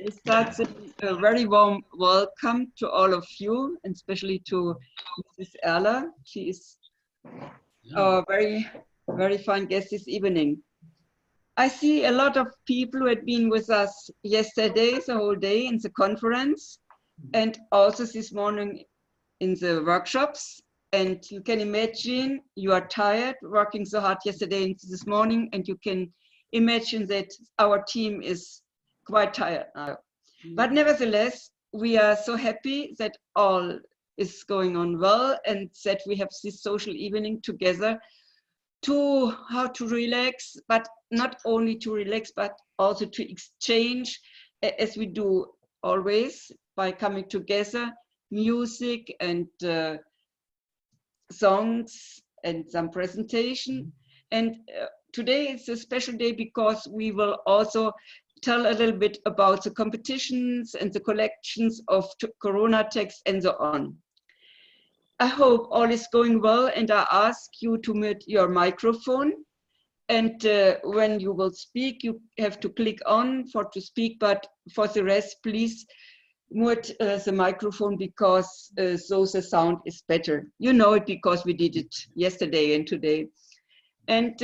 I start saying a very warm welcome to all of you, and especially to Mrs. Erler. She is our very, very fine guest this evening. I see a lot of people who had been with us yesterday, the whole day in the conference, and also this morning in the workshops. And you can imagine you are tired working so hard yesterday and this morning, and you can imagine that our team is quite tired now. But nevertheless, we are so happy that all is going on well and that we have this social evening together to how to relax, but not only to relax, but also to exchange, as we do always by coming together, music and songs and some presentation. And today it's a special day because we will also tell a little bit about the competitions and the collections of Corona texts and so on. I hope all is going well, and I ask you to mute your microphone. And when you will speak, you have to click on to speak, but for the rest, please mute the microphone because so the sound is better. You know it because we did it yesterday and today. And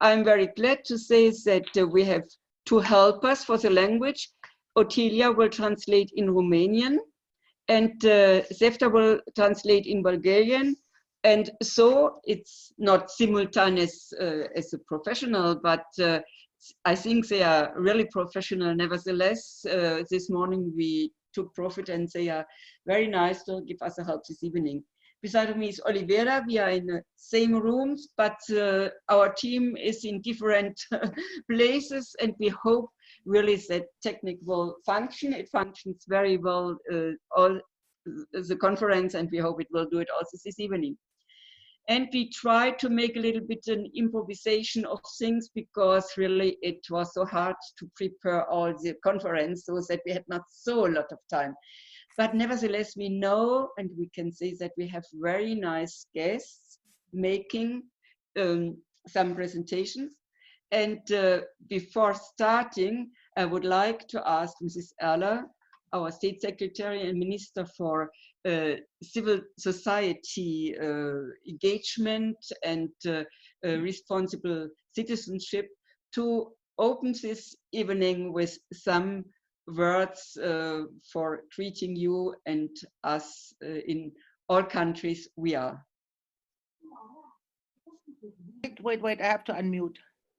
I'm very glad to say that we have two helpers for the language. Otilia will translate in Romanian, and Zefta will translate in Bulgarian. And so it's not simultaneous as a professional, but I think they are really professional nevertheless. This morning we took profit and they are very nice to give us a help this evening. Beside me is Olivera. We are in the same rooms, but our team is in different places, and we hope really that technique will function. It functions very well, all the conference, and we hope it will do it also this evening. And we try to make a little bit an improvisation of things because really it was so hard to prepare all the conference so that we had not so a lot of time. But nevertheless, we know and we can say that we have very nice guests making some presentations. And before starting, I would like to ask Mrs. Erler, our State Secretary and Minister for Civil Society Engagement and Responsible Citizenship, to open this evening with some words for treating you and us in all countries we are. Wait, I have to unmute.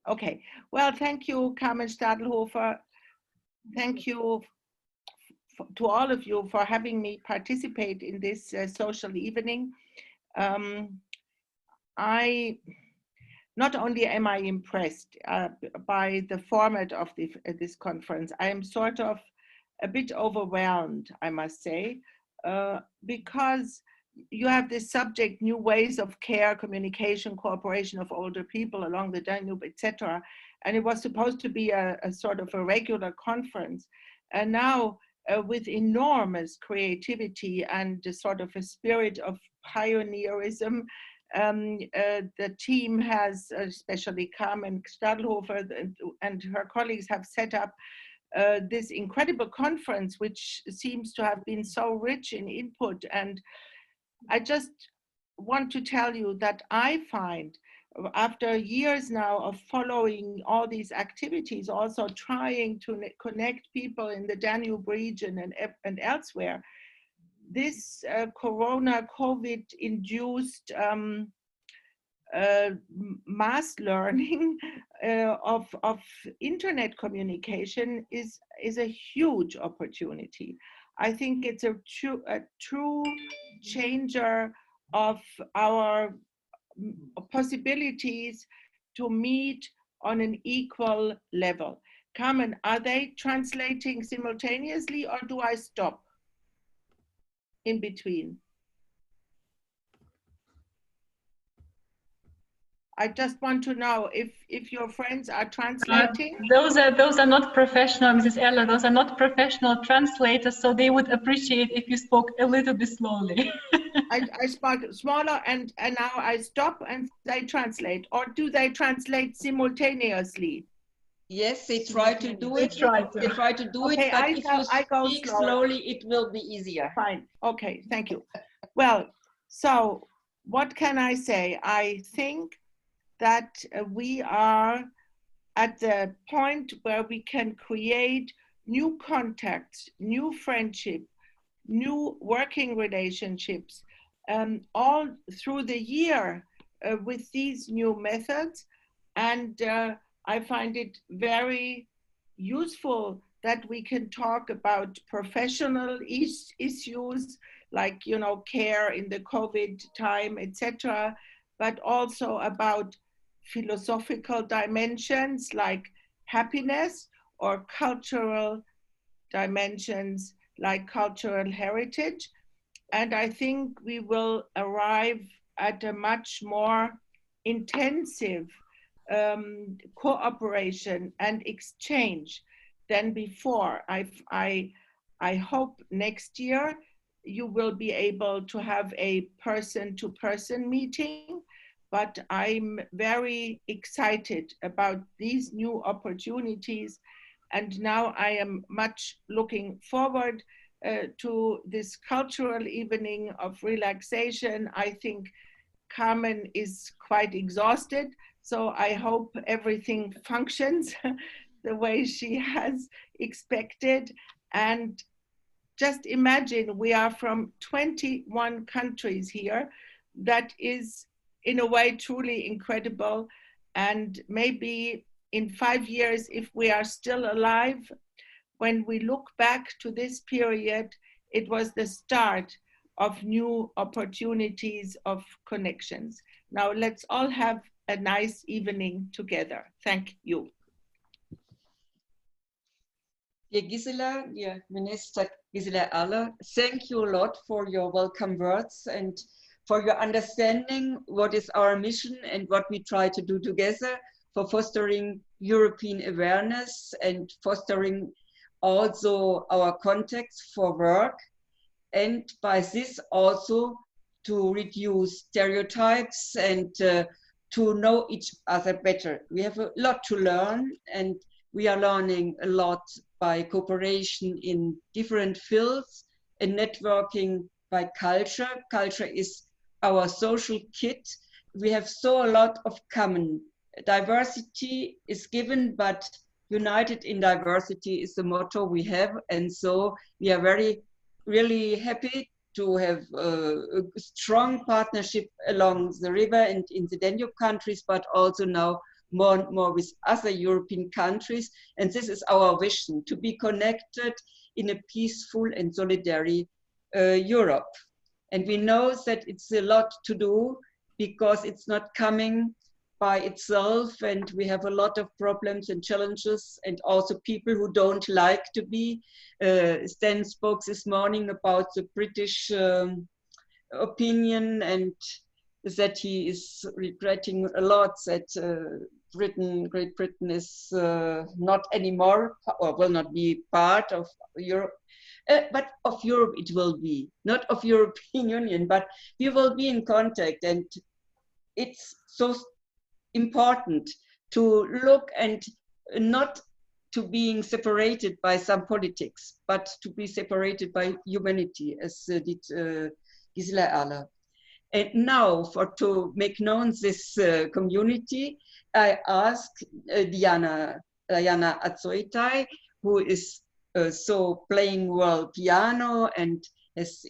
Okay, well, thank you, Carmen Stadelhofer. Thank you to all of you for having me participate in this social evening. Not only am I impressed by the format of this conference, I am sort of a bit overwhelmed, I must say, because you have this subject, new ways of care, communication, cooperation of older people along the Danube, etc. And it was supposed to be a sort of a regular conference. And now with enormous creativity and a sort of a spirit of pioneerism, the team has, especially Carmen Stadelhofer and her colleagues, have set up this incredible conference, which seems to have been so rich in input. And I just want to tell you that I find, after years now of following all these activities, also trying to connect people in the Danube region and elsewhere, this Corona COVID-induced mass learning of internet communication is a huge opportunity. I think it's a true changer of our possibilities to meet on an equal level. Carmen, are they translating simultaneously or do I stop in between? I just want to know if your friends are translating. Those are not professional, Mrs. Erler, those are not professional translators, so they would appreciate if you spoke a little bit slowly. I spoke smaller and now I stop and they translate, or do they translate simultaneously? Yes, they try to do They it. try to. They try to do Okay, it, but I if go- you I go speak slower. slowly, it will be easier. Fine. Okay, thank you. Well, so what can I say? I think that we are at the point where we can create new contacts, new friendship, new working relationships, all through the year with these new methods. And I find it very useful that we can talk about professional issues like, you know, care in the COVID time, etc., but also about philosophical dimensions like happiness, or cultural dimensions like cultural heritage. And I think we will arrive at a much more intensive cooperation and exchange than before. I hope next year you will be able to have a person-to-person meeting, but I'm very excited about these new opportunities. And now I am much looking forward to this cultural evening of relaxation. I think Carmen is quite exhausted, so I hope everything functions the way she has expected. And just imagine, we are from 21 countries here. That is, in a way, truly incredible. And maybe in 5 years, if we are still alive, when we look back to this period, it was the start of new opportunities of connections. Now let's all have a nice evening together. Thank you. Dear Gisela, dear Minister Gisela Erler, thank you a lot for your welcome words and for your understanding what is our mission and what we try to do together for fostering European awareness and fostering also our contacts for work, and by this also to reduce stereotypes and to know each other better. We have a lot to learn, and we are learning a lot by cooperation in different fields and networking by culture. Culture is our social kit. We have so a lot of common. Diversity is given, but united in diversity is the motto we have. And so we are really happy to have a strong partnership along the river and in the Danube countries, but also now more and more with other European countries. And this is our vision, to be connected in a peaceful and solidary Europe. And we know that it's a lot to do because it's not coming by itself, and we have a lot of problems and challenges, and also people who don't like to be. Stan spoke this morning about the British opinion, and that he is regretting a lot that Great Britain is not anymore, or will not be part of Europe. But of Europe it will be, not of European Union, but we will be in contact. And it's so important to look and not to being separated by some politics, but to be separated by humanity, as did Gisela Erler. And now, to make known this community, I asked Diana Azoitai, who is so playing well piano and has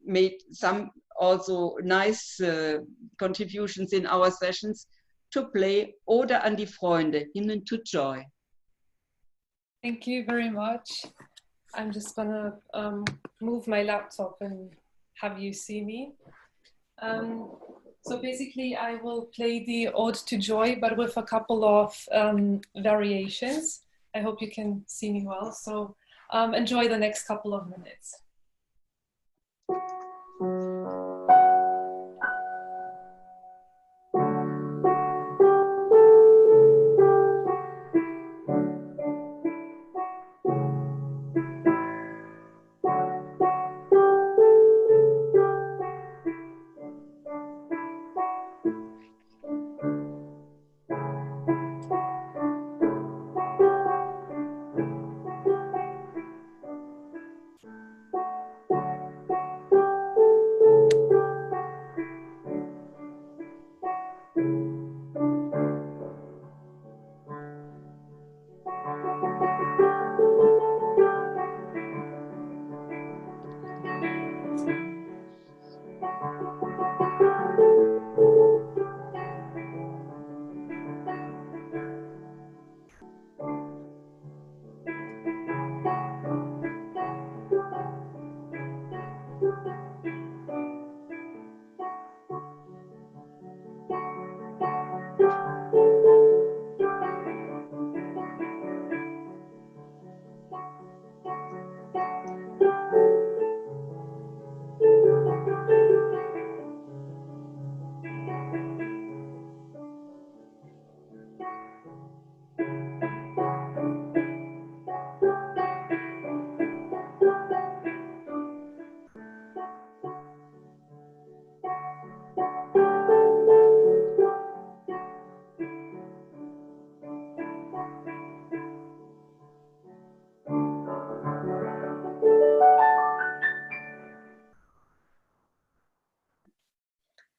made some also nice contributions in our sessions, to play Ode an die Freunde, Hymn to Joy. Thank you very much. I'm just gonna move my laptop and have you see me. So basically I will play the Ode to Joy, but with a couple of variations. I hope you can see me well. So enjoy the next couple of minutes.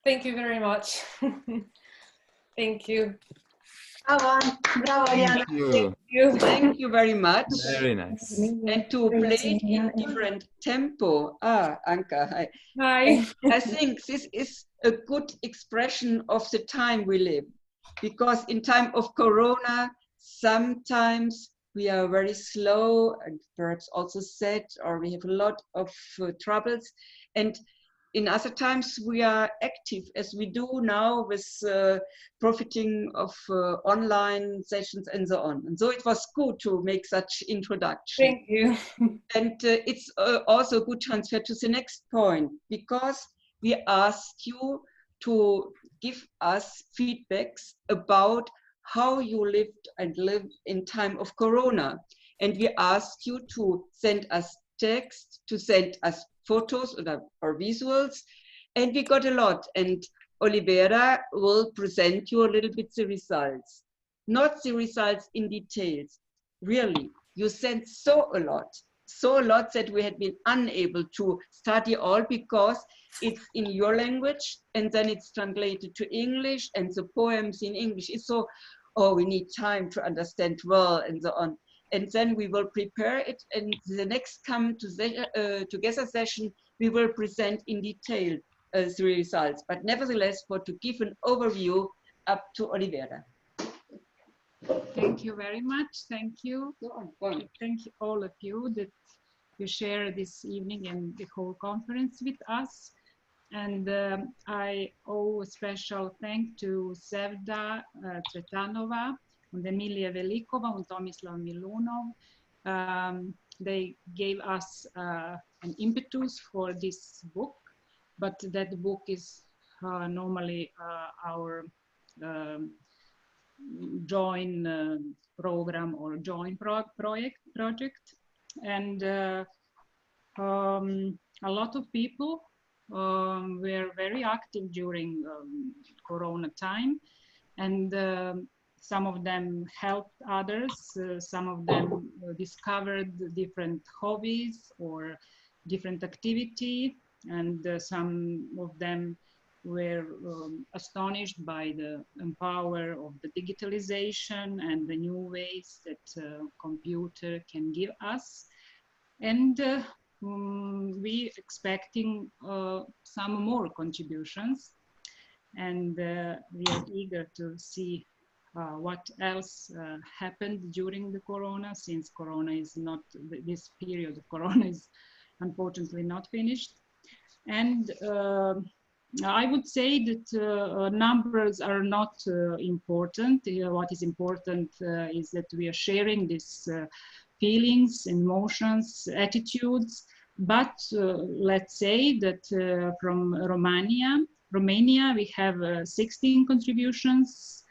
Thank you very much. Thank you. Bravo, bravo Ariana. Thank you. Thank you very much. Very nice. And to play it in different tempo. Anka, hi. Hi. I think this is a good expression of the time we live, because in time of Corona, sometimes we are very slow and perhaps also sad, or we have a lot of troubles. And in other times we are active, as we do now, with profiting of online sessions and so on. And so it was good to make such introduction. Thank you. And it's also a good transfer to the next point, because we asked you to give us feedbacks about how you lived and live in time of Corona. And we asked you to send us text, to send us photos or visuals, and we got a lot. And Olivera will present you a little bit the results. Not the results in details. Really, you sent so a lot that we had been unable to study all, because it's in your language and then it's translated to English, and the poems in English is so, oh, we need time to understand well and so on. And then we will prepare it, and the next come together session, we will present in detail the results. But nevertheless, to give an overview, up to Olivera. Thank you very much. Thank you. Go on. Thank you, all of you, that you share this evening and the whole conference with us. And I owe a special thank to Sevda Tretanova, and Emilia Velikova, and Tomislav Milunov. They gave us an impetus for this book, but that book is normally our joint program or joint project. And a lot of people were very active during Corona time, and some of them helped others, some of them discovered different hobbies or different activity, and some of them were astonished by the power of the digitalization and the new ways that computer can give us. And we expecting some more contributions, and we are eager to see what else happened during the Corona, since Corona is not, this period of Corona is unfortunately not finished. And I would say that numbers are not important. What is important is that we are sharing these feelings, emotions, attitudes. But let's say that from Romania, we have 16 contributions,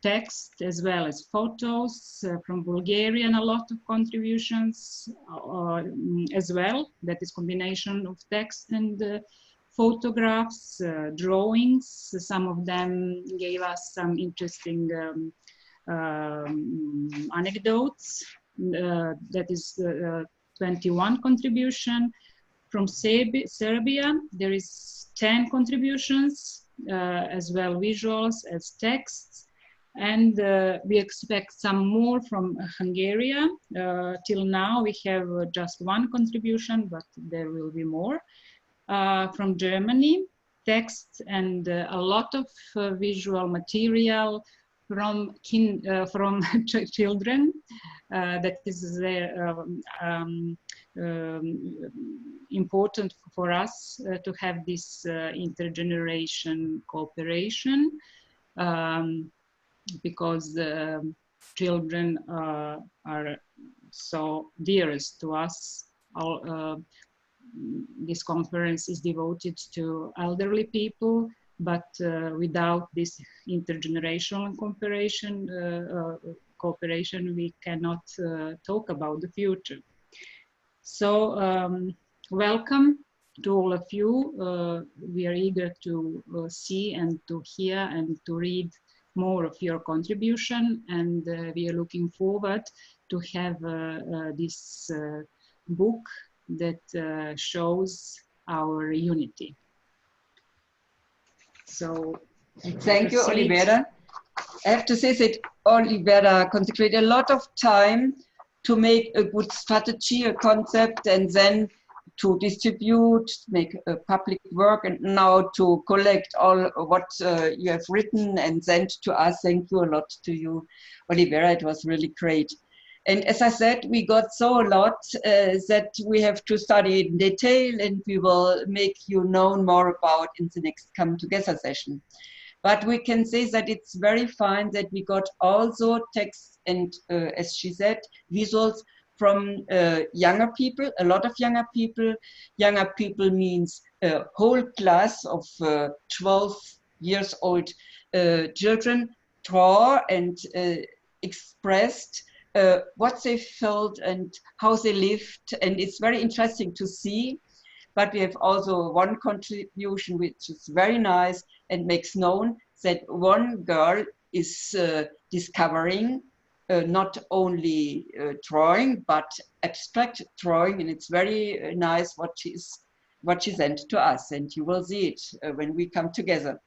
text as well as photos. From Bulgaria, a lot of contributions as well. That is combination of text and photographs, drawings. Some of them gave us some interesting anecdotes. That is 21 contribution. From Serbia, there is 10 contributions, as well visuals as texts. And we expect some more from Hungary. Till now, we have just one contribution, but there will be more. From Germany, text and a lot of visual material from children. That is important for us to have this intergeneration cooperation, because children are so dearest to us. This conference is devoted to elderly people, but without this intergenerational cooperation, we cannot talk about the future. So welcome to all of you. We are eager to see and to hear and to read more of your contribution, and we are looking forward to have this book that shows our unity. So thank you, proceed. Olivera. I have to say that Olivera consecrated a lot of time to make a good strategy, a concept, and then to distribute, make a public work, and now to collect all what you have written and sent to us. Thank you a lot to you, Olivera. It was really great. And as I said, we got so a lot that we have to study it in detail, and we will make you know more about in the next Come Together session. But we can say that it's very fine that we got also texts and, as she said, visuals from younger people, a lot of younger people. Younger people means a whole class of 12 years old children draw and expressed what they felt and how they lived. And it's very interesting to see. But we have also one contribution which is very nice and makes known that one girl is discovering not only drawing, but abstract drawing. And it's very nice what she sent to us. And you will see it when we come together.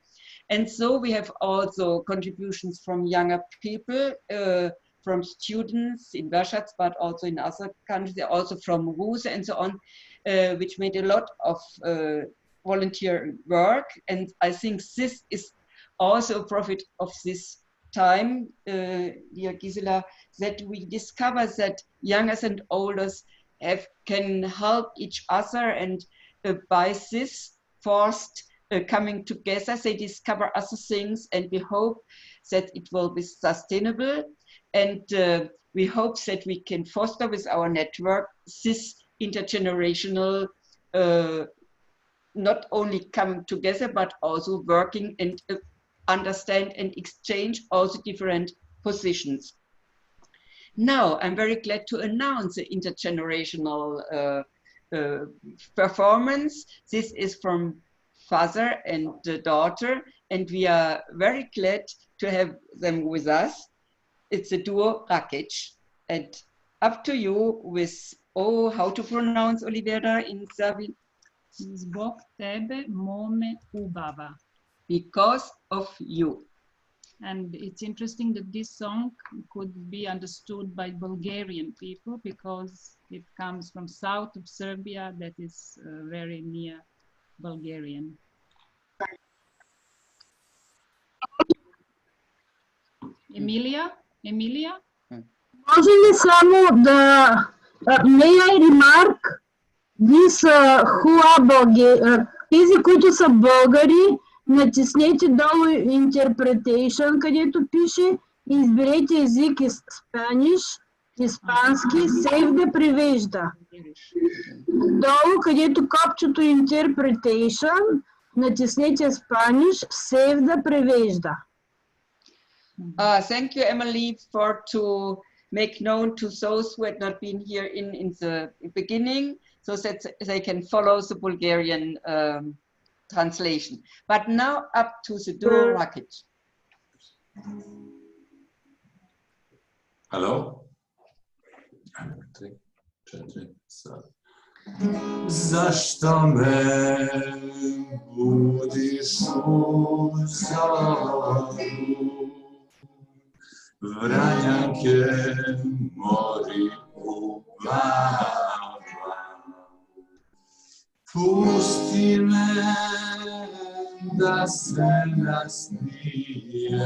And so we have also contributions from younger people, from students in Werschatz, but also in other countries, also from Ruse and so on, which made a lot of volunteer work. And I think this is also a profit of this time, dear Gisela, that we discover that youngers and olders can help each other, and by this forced coming together, they discover other things, and we hope that it will be sustainable. And we hope that we can foster with our network this intergenerational, not only come together, but also working and understand and exchange also different positions. Now, I'm very glad to announce the intergenerational performance. This is from father and daughter, and we are very glad to have them with us. It's a duo Rakic. And up to you with, how to pronounce Olivera in Serbian? Zbog tebe mome ubava. Because of you. And it's interesting that this song could be understood by Bulgarian people because it comes from south of Serbia, that is very near Bulgarian. Emilia? Може ли само да... May I remark this who are Bulgarian? Тези, които са българи, натиснете долу interpretation, където пише и изберете език из Spanish, испански, save да превежда. Долу, където копчето interpretation, натиснете Spanish, save да превежда. Thank you, Emily, to make known to those who had not been here in the beginning, so that they can follow the Bulgarian translation. But now up to the duo Rakic. Hello? Zašto me budiš u zoru, vranjanke mori ubava. Pusti me da se nasmijem,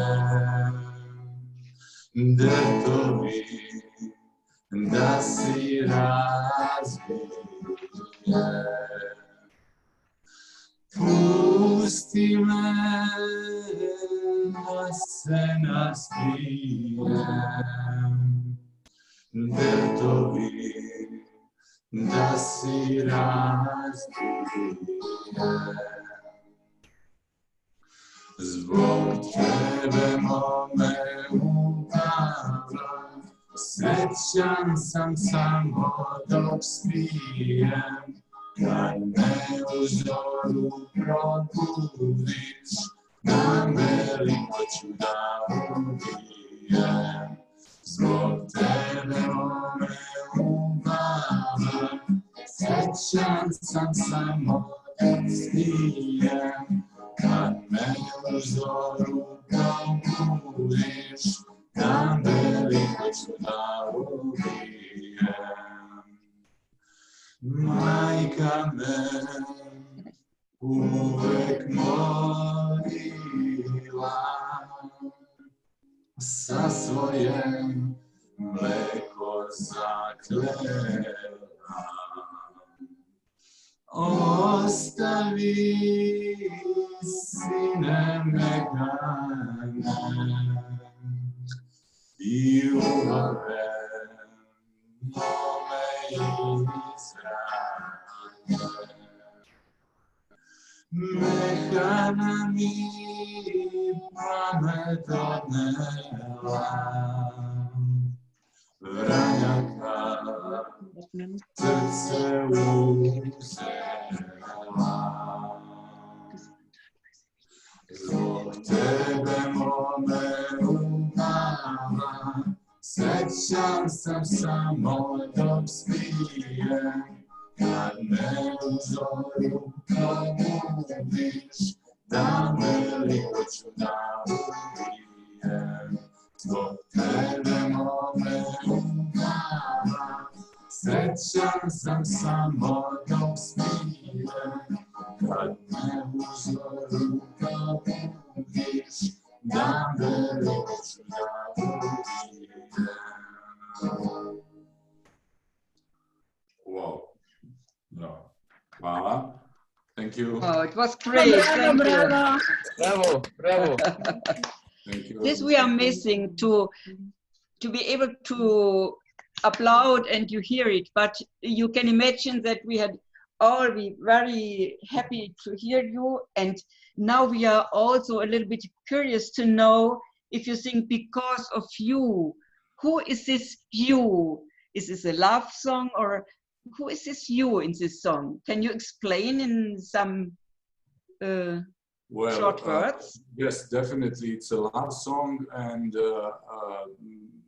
detovi da si razbijem. Pusti me da se nasmijem, detovi da si razbijem. Zbog tebe mome ubava, srećan sam samo dok spijem. Kad me u zoru probudiš, na veliko ću da ubijem. Zbog tebe mome ubava, srećan sam samo dok spijem. kad me u zoru probudiš, dan veliko ću da ubijem. Majka me uvek molila, sa svojem mleko zaklela. Ostavi, sine Megane, i uvave mome Izraele. Mehana mi pamet odnela, vranjaka srce uzela. Zbog tebe mome umala, sećam sam samo dok spijem, kad me u zoru probudiš, dan veliko ću da ubijem. Zbog tebe mome umala, sećam sam samo dok spijem, kad me u zoru probudiš, dan veliko ću da ubijem. Wow. No. Hvala. Thank you. Oh, it was great. Thank you. Bravo, bravo. Thank you. This we are missing to be able to applaud and you hear it, but you can imagine that we had all be very happy to hear you, and now we are also a little bit curious to know if you think because of you. Who is this you? Is this a love song, or who is this you in this song? Can you explain in some short words? Yes, definitely. It's a love song, and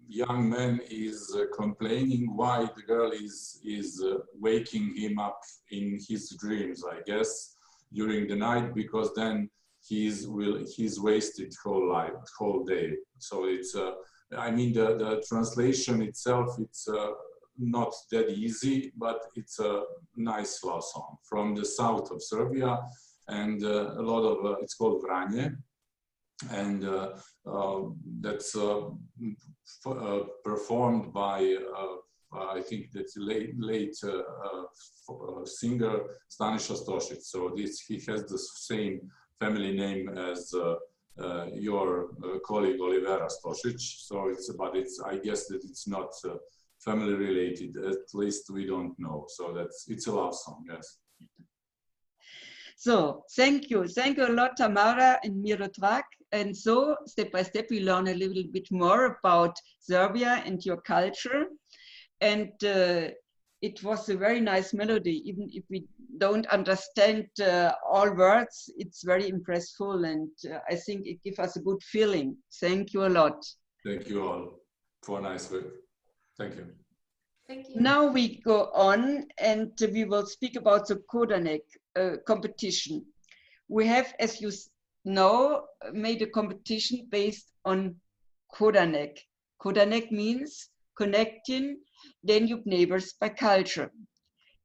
young man is complaining why the girl is waking him up in his dreams, I guess, during the night, because then he's wasted whole day. So it's I mean, the translation itself, it's not that easy, but it's a nice love song from the south of Serbia, and a lot of it's called Vranje, and that's performed by I think that's late singer Stanislav Stošić. So he has the same family name as your colleague Olivera Stošić. So I guess that it's not family related. At least we don't know. So it's a love song. Yes. So thank you a lot, Tamara and Miodrag. And so step by step we learn a little bit more about Serbia and your culture. And it was a very nice melody. Even if we don't understand all words, it's very impressful, and I think it gives us a good feeling. Thank you a lot. Thank you all for a nice work. Thank you. Thank you. Now we go on, and we will speak about the Kodanek competition. We have, as you know, made a competition based on Kodanek. Kodanek means connecting Danube neighbors by culture.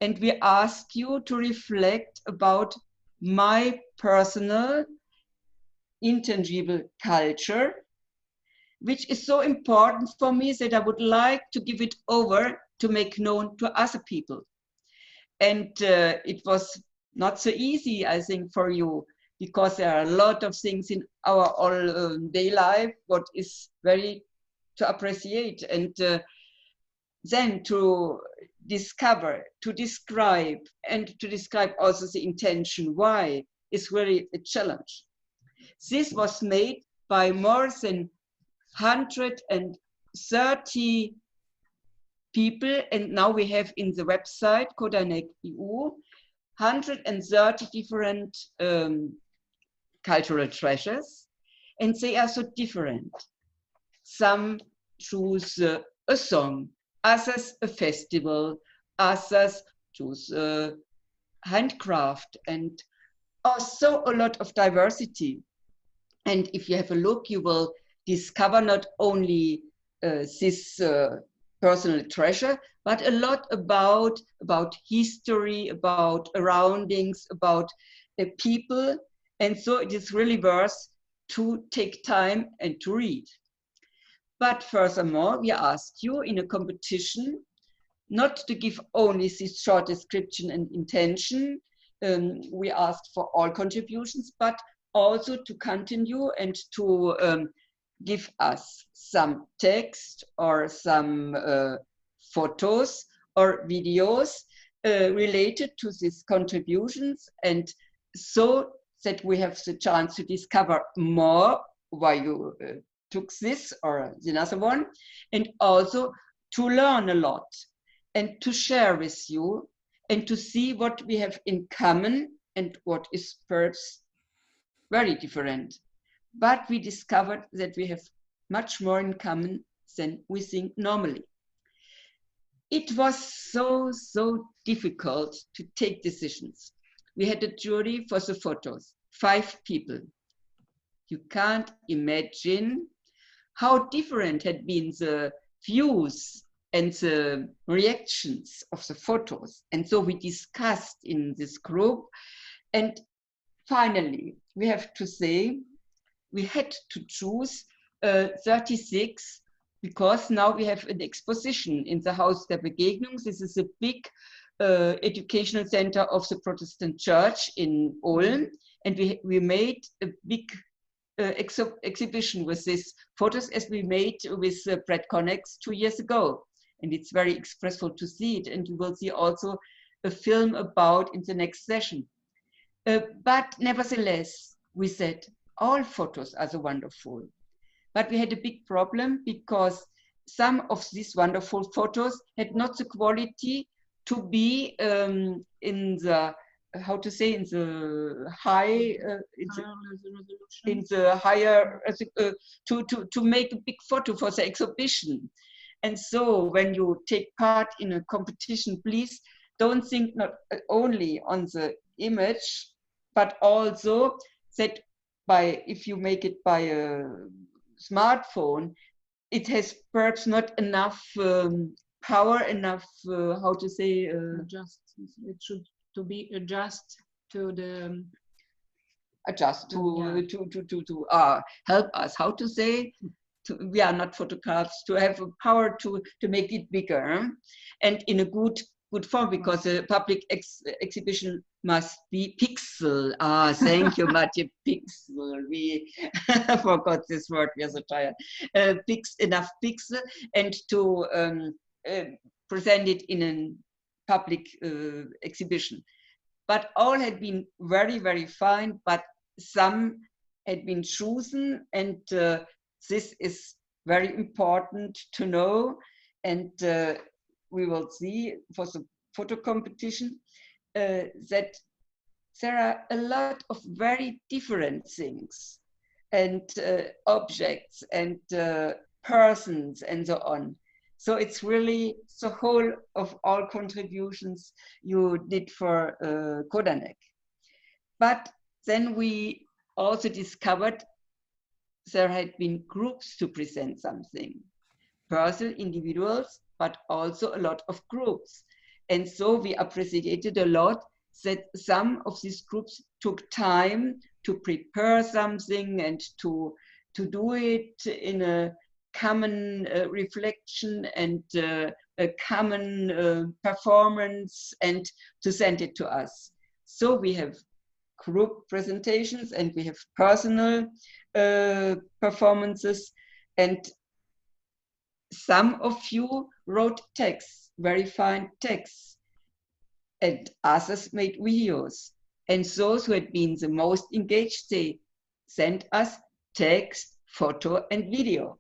And we ask you to reflect about my personal intangible culture, which is so important for me that I would like to give it over to make known to other people. And it was not so easy, I think, for you, because there are a lot of things in our all-day life what is very to appreciate, and then to discover, to describe, and to describe also the intention why is really a challenge. This was made by more than 130 people, and now we have in the website Kodanek EU 130 different cultural treasures, and they are so different. Some choose a song, others a festival, others choose handcraft, and also a lot of diversity. And if you have a look, you will discover not only this personal treasure, but a lot about history, about surroundings, about people. And so it is really worth to take time and to read. But furthermore, we asked you in a competition not to give only this short description and intention. We asked for all contributions, but also to continue and to give us some text or some photos or videos related to these contributions, and so that we have the chance to discover more why you took this or another one, and also to learn a lot and to share with you and to see what we have in common and what is perhaps very different. But we discovered that we have much more in common than we think normally. It was so difficult to take decisions. We had a jury for the photos, 5 people. You can't imagine how different had been the views and the reactions of the photos. And so we discussed in this group, and finally, we have to say, we had to choose 36, because now we have an exposition in the Haus der Begegnung. This is a big educational center of the Protestant Church in Ulm, and we made a big exhibition with these photos, as we made with Brad Connex 2 years ago. And it's very expressive to see it, and you will see also a film about in the next session. But nevertheless, we said all photos are so wonderful. But we had a big problem because some of these wonderful photos had not the quality to be in the, how to say, in the high, in the higher, to make a big photo for the exhibition. And so when you take part in a competition, please don't think not only on the image, but also that if you make it by a smartphone, it has perhaps not enough power, enough, how to say, it should to be adjust to the help us, how to say, we are not photographs, to have a power to make it bigger and in a good form, because a public exhibition must be pixel. Thank you, Matthew. Pixel. We forgot this word. We are so tired. Enough pixel, and to present it in a public exhibition. But all had been very fine. But some had been chosen, and this is very important to know. And we will see for the photo competition that there are a lot of very different things and objects and persons and so on. So it's really the whole of all contributions you did for Kodanek. But then we also discovered there had been groups to present something, personal individuals, but also a lot of groups. And so we appreciated a lot that some of these groups took time to prepare something and to do it in a common reflection and a common performance, and to send it to us. So we have group presentations and we have personal performances, and some of you wrote texts, very fine texts, and others made videos. And those who had been the most engaged, they sent us text, photo, and video.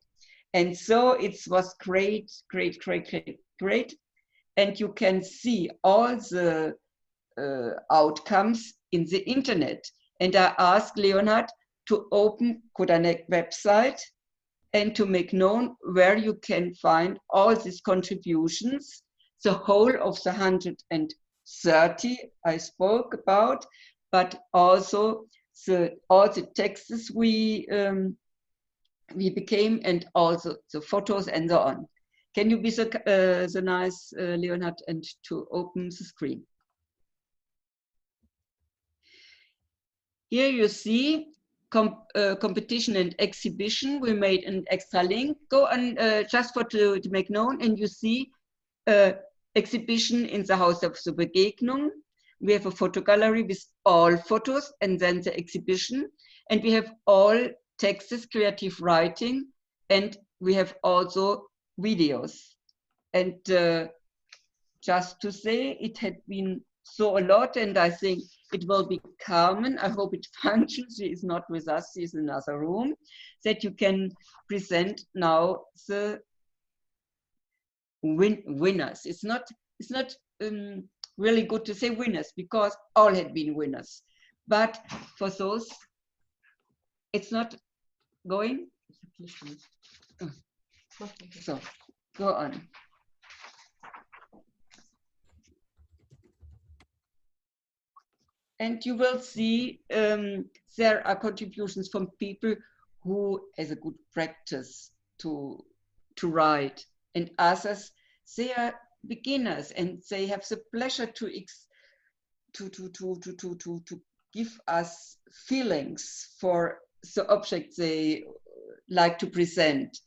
And so it was great. And you can see all the outcomes in the internet. And I asked Leonhard to open Kodanek website and to make known where you can find all these contributions, the whole of the 130 I spoke about, but also all the texts we became, and also the photos and so on. Can you be so nice, Leonhard, and to open the screen? Here you see competition and exhibition. We made an extra link. Go on just to make known, and you see exhibition in the House of the Begegnung. We have a photo gallery with all photos, and then the exhibition. And we have all texts, creative writing, and we have also videos. And just to say, it had been so a lot, and I think it will be Carmen. I hope it functions. She is not with us, she is in another room, that you can present now the winners. It's not really good to say winners, because all had been winners. But for those, it's not going. So go on. And you will see there are contributions from people who has a good practice to write, and others, they are beginners and they have the pleasure to give us feelings for the object they like to present.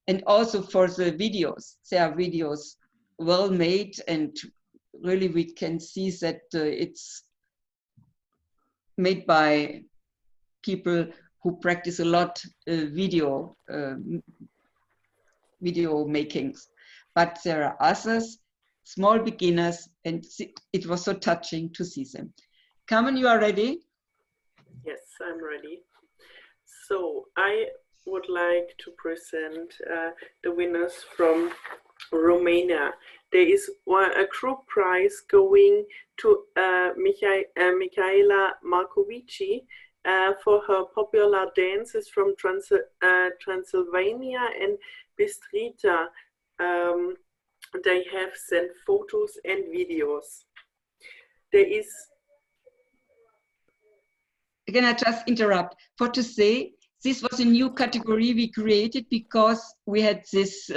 And also for the videos, there are videos well made, and really we can see that it's made by people who practice a lot video makings. But there are others, small beginners, and it was so touching to see them. Carmen, you are ready? Yes, I'm ready. So I would like to present the winners from Romania. There is a group prize going to Michaela Marcovici for her popular dances from Transylvania and Bistrița. They have sent photos and videos. There is... Can I just interrupt? For to say, this was a new category we created because we had these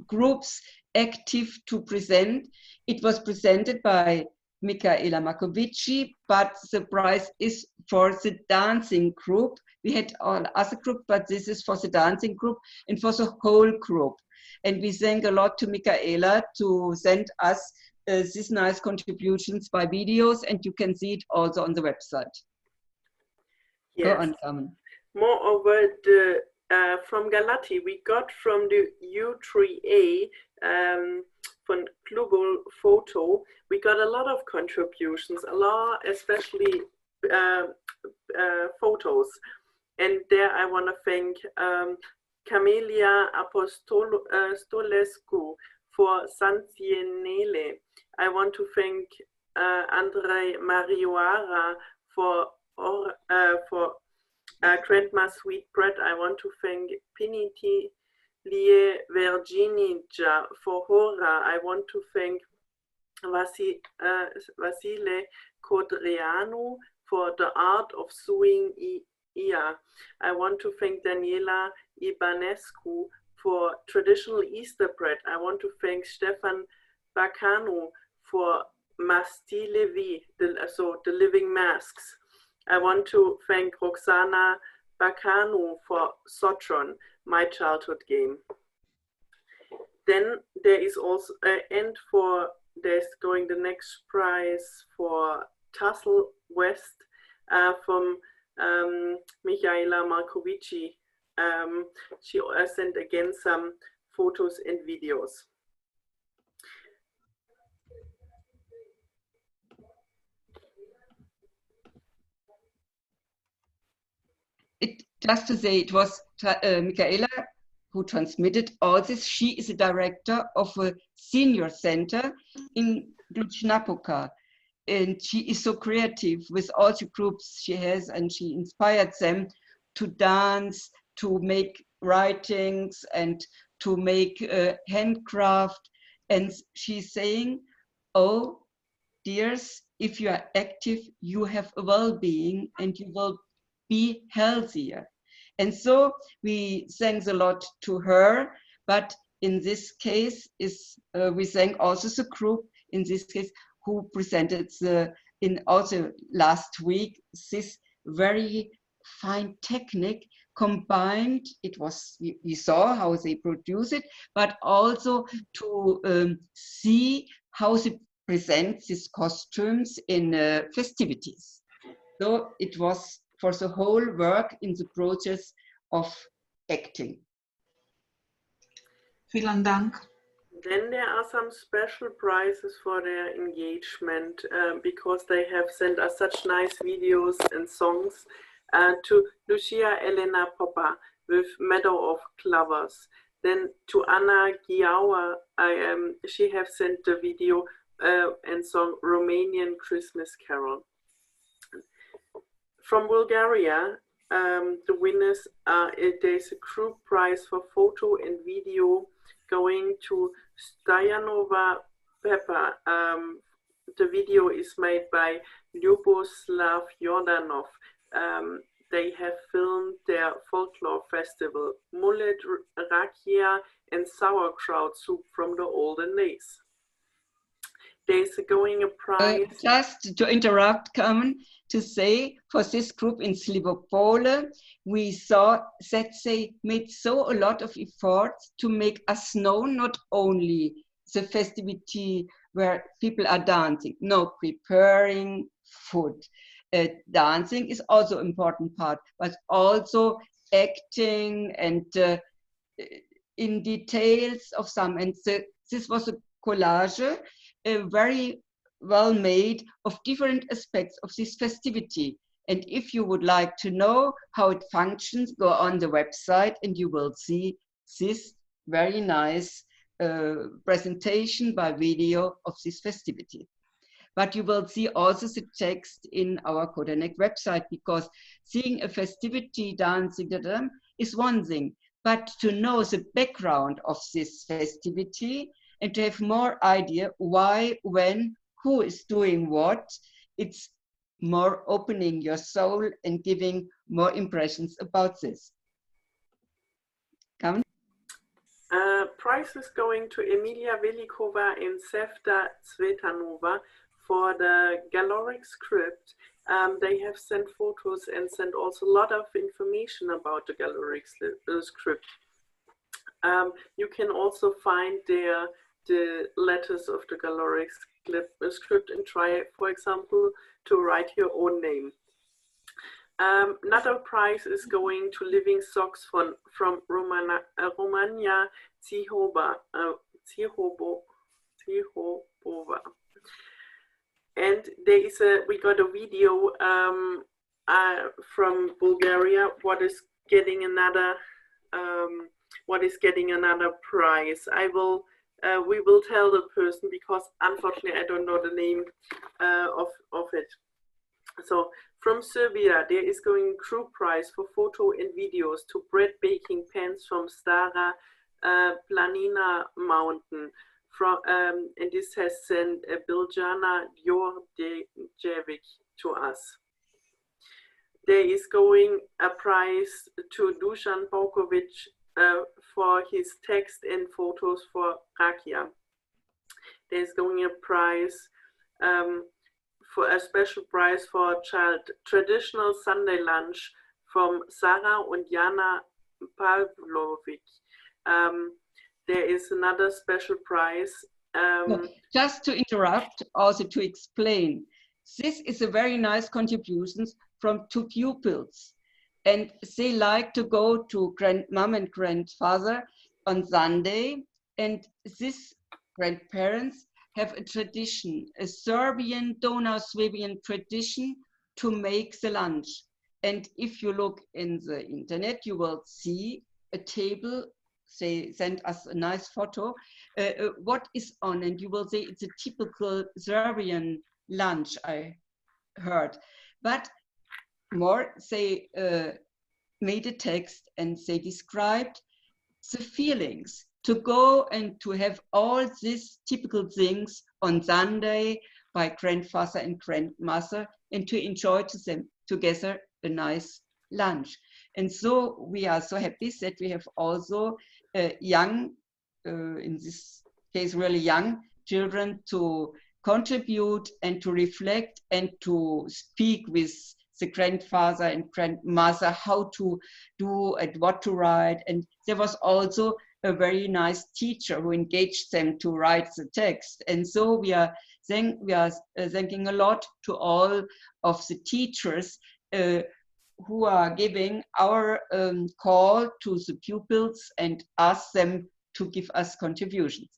groups active to present. It was presented by Michaela Marcovici, but the prize is for the dancing group. We had all other group, but this is for the dancing group and for the whole group. And we thank a lot to Michaela to send us these nice contributions by videos, and you can see it also on the website. Yes. Go on, Carmen. Moreover, from Galati, we got from the U3A, from Global Photo, we got a lot of contributions, a lot, especially photos. And there I want to thank Camelia Apostolescu for Santienele. I want to thank Andrei Marioara for Grandma Sweetbread. I want to thank Piniti Lie Virginija for Hora. I want to thank Vasile Codreanu for the art of sewing Ia. I want to thank Daniela Ibanescu for traditional Easter bread. I want to thank Stefan Bacanu for Mastile V, so the living masks. I want to thank Roxana Bacanu for Sotron, my childhood game. Then there is also, there's going the next prize for Tassel West from Michaela Marcovici. She sent again some photos and videos. Just to say, it was Michaela who transmitted all this. She is the director of a senior center in Cluj-Napoca, and she is so creative with all the groups she has, and she inspired them to dance, to make writings, and to make handcraft. And she's saying, oh, dears, if you are active, you have a well-being and you will be healthier. And so we thanks a lot to her, but in this case we thank also the group in this case who presented in also last week this very fine technique combined. It was, we saw how they produce it, but also to see how they present these costumes in festivities. So it was for the whole work in the process of acting. Vielen Dank. Then there are some special prizes for their engagement because they have sent us such nice videos and songs to Lucia Elena Popper with Meadow of Clovers. Then to Anna Giawa, she have sent the video and song Romanian Christmas Carol. From Bulgaria, the winners there's a group prize for photo and video going to Stoyanova Peppa. The video is made by Lyuboslav Yordanov. They have filmed their folklore festival, Mullet, Rakia and sauerkraut soup from the olden days. There's going a prize. Just to interrupt, Carmen, to say for this group in Slivopole, we saw that they made a lot of efforts to make us know not only the festivity where people are dancing, no, preparing food. Dancing is also an important part, but also acting and in details of some. And this was a collage, very well made, of different aspects of this festivity. And if you would like to know how it functions, go on the website and you will see this very nice presentation by video of this festivity. But you will see also the text in our Kodanek website, because seeing a festivity dancing to them is one thing, but to know the background of this festivity and to have more idea why, when, who is doing what, it's more opening your soul and giving more impressions about this. Come. Prize is going to Emilia Velikova and Sevda Tsvetanova for the Galoric script. They have sent photos and sent also a lot of information about the Galoric script. You can also find there the letters of the Galoric script and try, for example, to write your own name. Another prize is going to Living Socks from Romania, Tihobova. And there is we got a video from Bulgaria. What is getting another prize? We will tell the person, because unfortunately I don't know the name of it. So from Serbia, there is going group prize for photo and videos to bread baking pans from Stara Planina mountain. And this has sent Biljana Djordjevic to us. There is going a prize to Dusan Paukovic for his text and photos for Rakia. There's going a prize for a special prize for a child traditional Sunday lunch from Sarah and Jana Pavlovic. There is another special prize. Just to interrupt, also to explain, this is a very nice contribution from two pupils. And they like to go to grandmom and grandfather on Sunday. And these grandparents have a tradition, a Serbian, Donau-Swabian tradition to make the lunch. And if you look in the internet, you will see a table. They sent us a nice photo, what is on, and you will say it's a typical Serbian lunch, I heard. But more, they made a text and they described the feelings to go and to have all these typical things on Sunday by grandfather and grandmother and to enjoy together a nice lunch. And so we are so happy that we have also young, in this case really young children, to contribute and to reflect and to speak with the grandfather and grandmother how to do and what to write. And there was also a very nice teacher who engaged them to write the text. And so we are thanking a lot to all of the teachers who are giving our call to the pupils and ask them to give us contributions.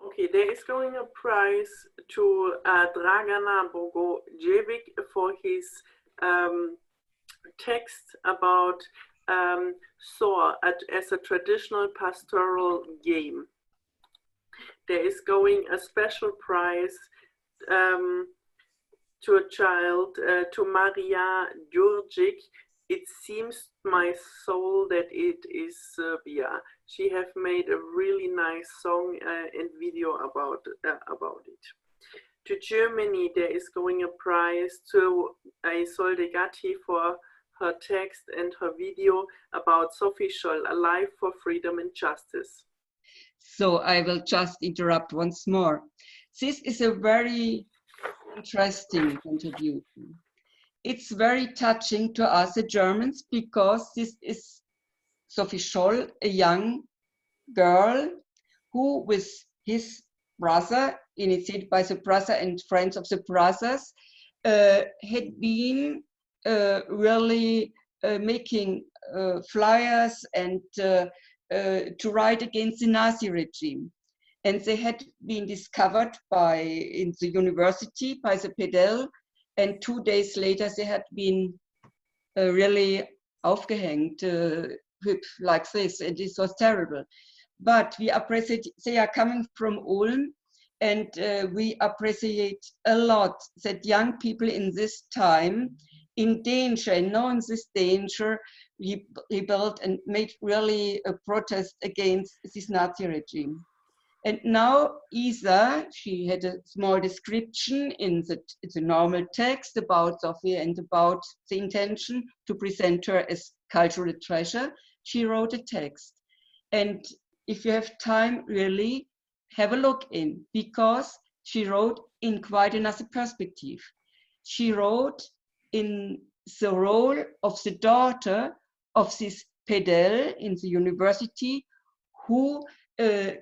Okay, there is going a prize to Dragana Bogojevic for his text about SOR as a traditional pastoral game. There is going a special prize to a child, to Maria Djurgic. It seems my soul that it is Serbia. She have made a really nice song and video about it. To Germany, there is going a prize to Isolde Gatti for her text and her video about Sophie Scholl, A Life for Freedom and Justice. So I will just interrupt once more. This is a very interesting contribution. It's very touching to us, the Germans, because this is Sophie Scholl, a young girl who, with his brother, initiated by the brother and friends of the brothers, had been really making flyers and to write against the Nazi regime. And they had been discovered in the university by the Pedell, and 2 days later they had been really aufgehängt, like this, and this was terrible. But we appreciate, they are coming from Ulm, and we appreciate a lot that young people in this time, in danger, and knowing this danger, rebelled and made really a protest against this Nazi regime. And now Isa, she had a small description in the normal text about Sophie and about the intention to present her as cultural treasure. She wrote a text. And if you have time, really have a look in, because she wrote in quite another perspective. She wrote in the role of the daughter of this Pedell in the university, who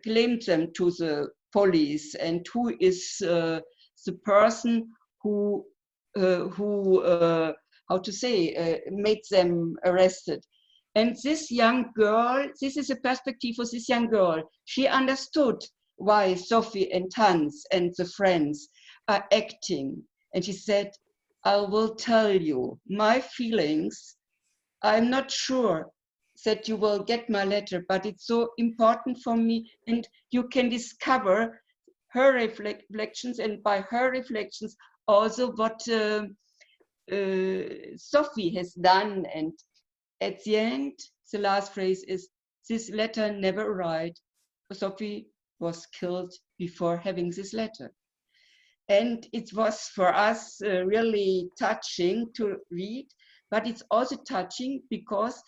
claimed them to the police, and who is the person who how to say, made them arrested. And this young girl, this is a perspective for this young girl. She understood why Sophie and Hans and the friends are acting. And she said, I will tell you my feelings. I'm not sure that you will get my letter, but it's so important for me. And you can discover her reflections, and by her reflections also what Sophie has done. And at the end, the last phrase is, this letter never arrived. Sophie was killed before having this letter. And it was for us really touching to read, but it's also touching because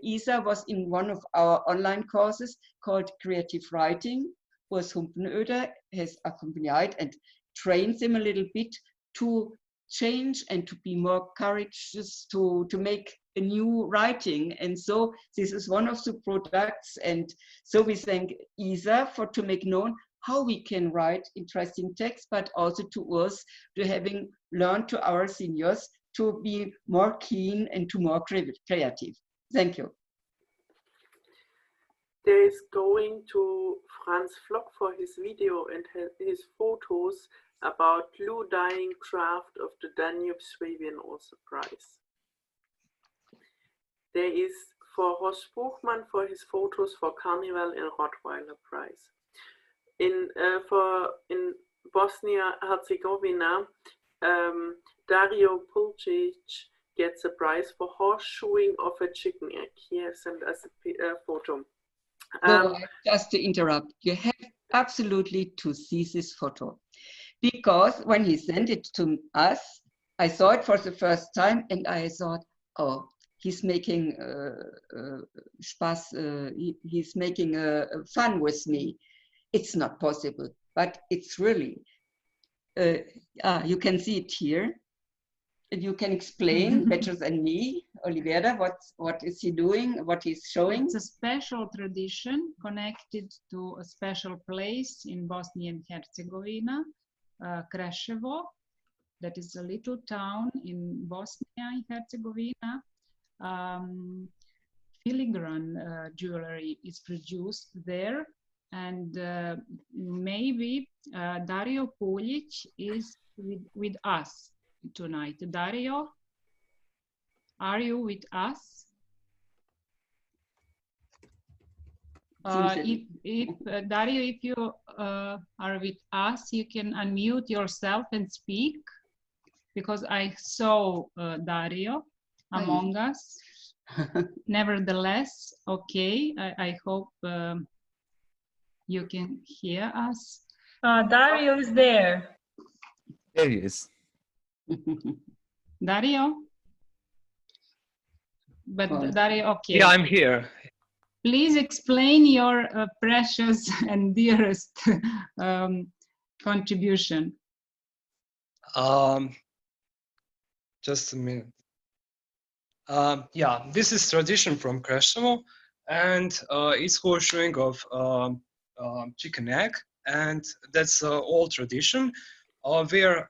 Isa was in one of our online courses called Creative Writing, where Humpenöder has accompanied and trained them a little bit to change and to be more courageous to make a new writing. And so this is one of the products. And so we thank Isa to make known how we can write interesting text, but also to us, to having learned to our seniors to be more keen and to more creative. Thank you. There is going to Franz Flock for his video and his photos about Blue Dyeing Craft of the Danube Swabian Author Prize. There is for Horst Buchmann for his photos for Carnival and Rottweiler Prize. In Bosnia-Herzegovina, Dario Pulcic gets a prize for horseshoeing of a chicken egg. He has sent us a photo. Just to interrupt, you have absolutely to see this photo. because when he sent it to us, I saw it for the first time and I thought, oh, he's making he's making fun with me. It's not possible, but it's really, you can see it here. And you can explain better than me, Olivera, what is he doing, what he's showing? It's a special tradition connected to a special place in Bosnia and Herzegovina, Kreševo, that is a little town in Bosnia and Herzegovina. Filigrane jewelry is produced there, and maybe Dario Puljic is with us tonight. Dario, are you with us? Dario, if you are with us, you can unmute yourself and speak, because I saw Dario among us. Nevertheless, okay, I hope you can hear us. Dario is there. There he is. Dario? But Dario, okay. Yeah, I'm here. Please explain your precious and dearest contribution. Just a minute. Yeah, this is tradition from Kreševo, and it's horseshoeing of chicken egg, and that's old tradition where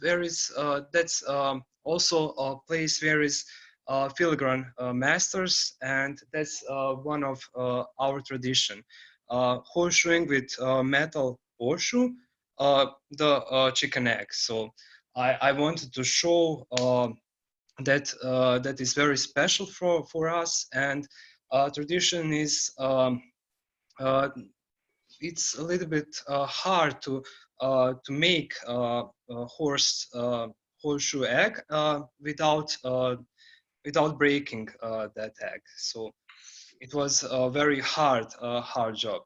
there is that's also a place where is filigrane masters, and that's one of our tradition. Horseshoeing with metal horseshoe, the chicken egg. So I wanted to show that that is very special for us, and tradition is it's a little bit hard to make horseshoe egg without breaking that egg. So it was a very hard job.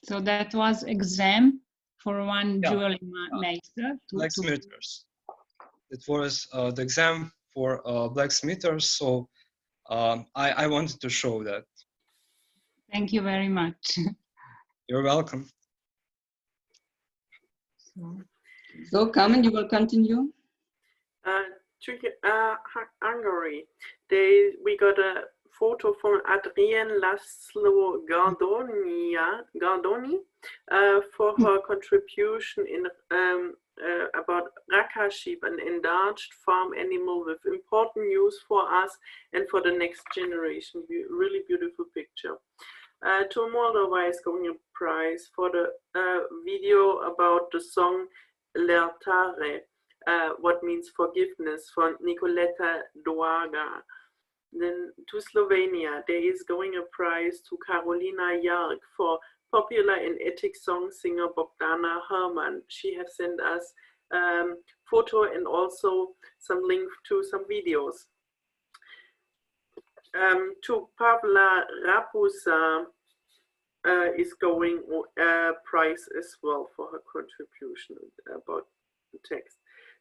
So that was exam for one jewelry master. Blacksmithers. It was the exam for blacksmithers. So I wanted to show that. Thank you very much. You're welcome. So, Carmen, you will continue. Hungary. We got a photo from Adrienne Laszlo Gardoni for her contribution in about Raka sheep, an endangered farm animal with important news for us and for the next generation. Really beautiful picture. To Moldova is going a prize for the video about the song Iertare, what means forgiveness, for Nicoleta Doaga. Then to Slovenia, there is going a prize to Karolina Jark for popular and ethic song singer Bogdana Herman. She has sent us photo and also some link to some videos. To Pavla Rapusa is going a prize as well for her contribution about the text.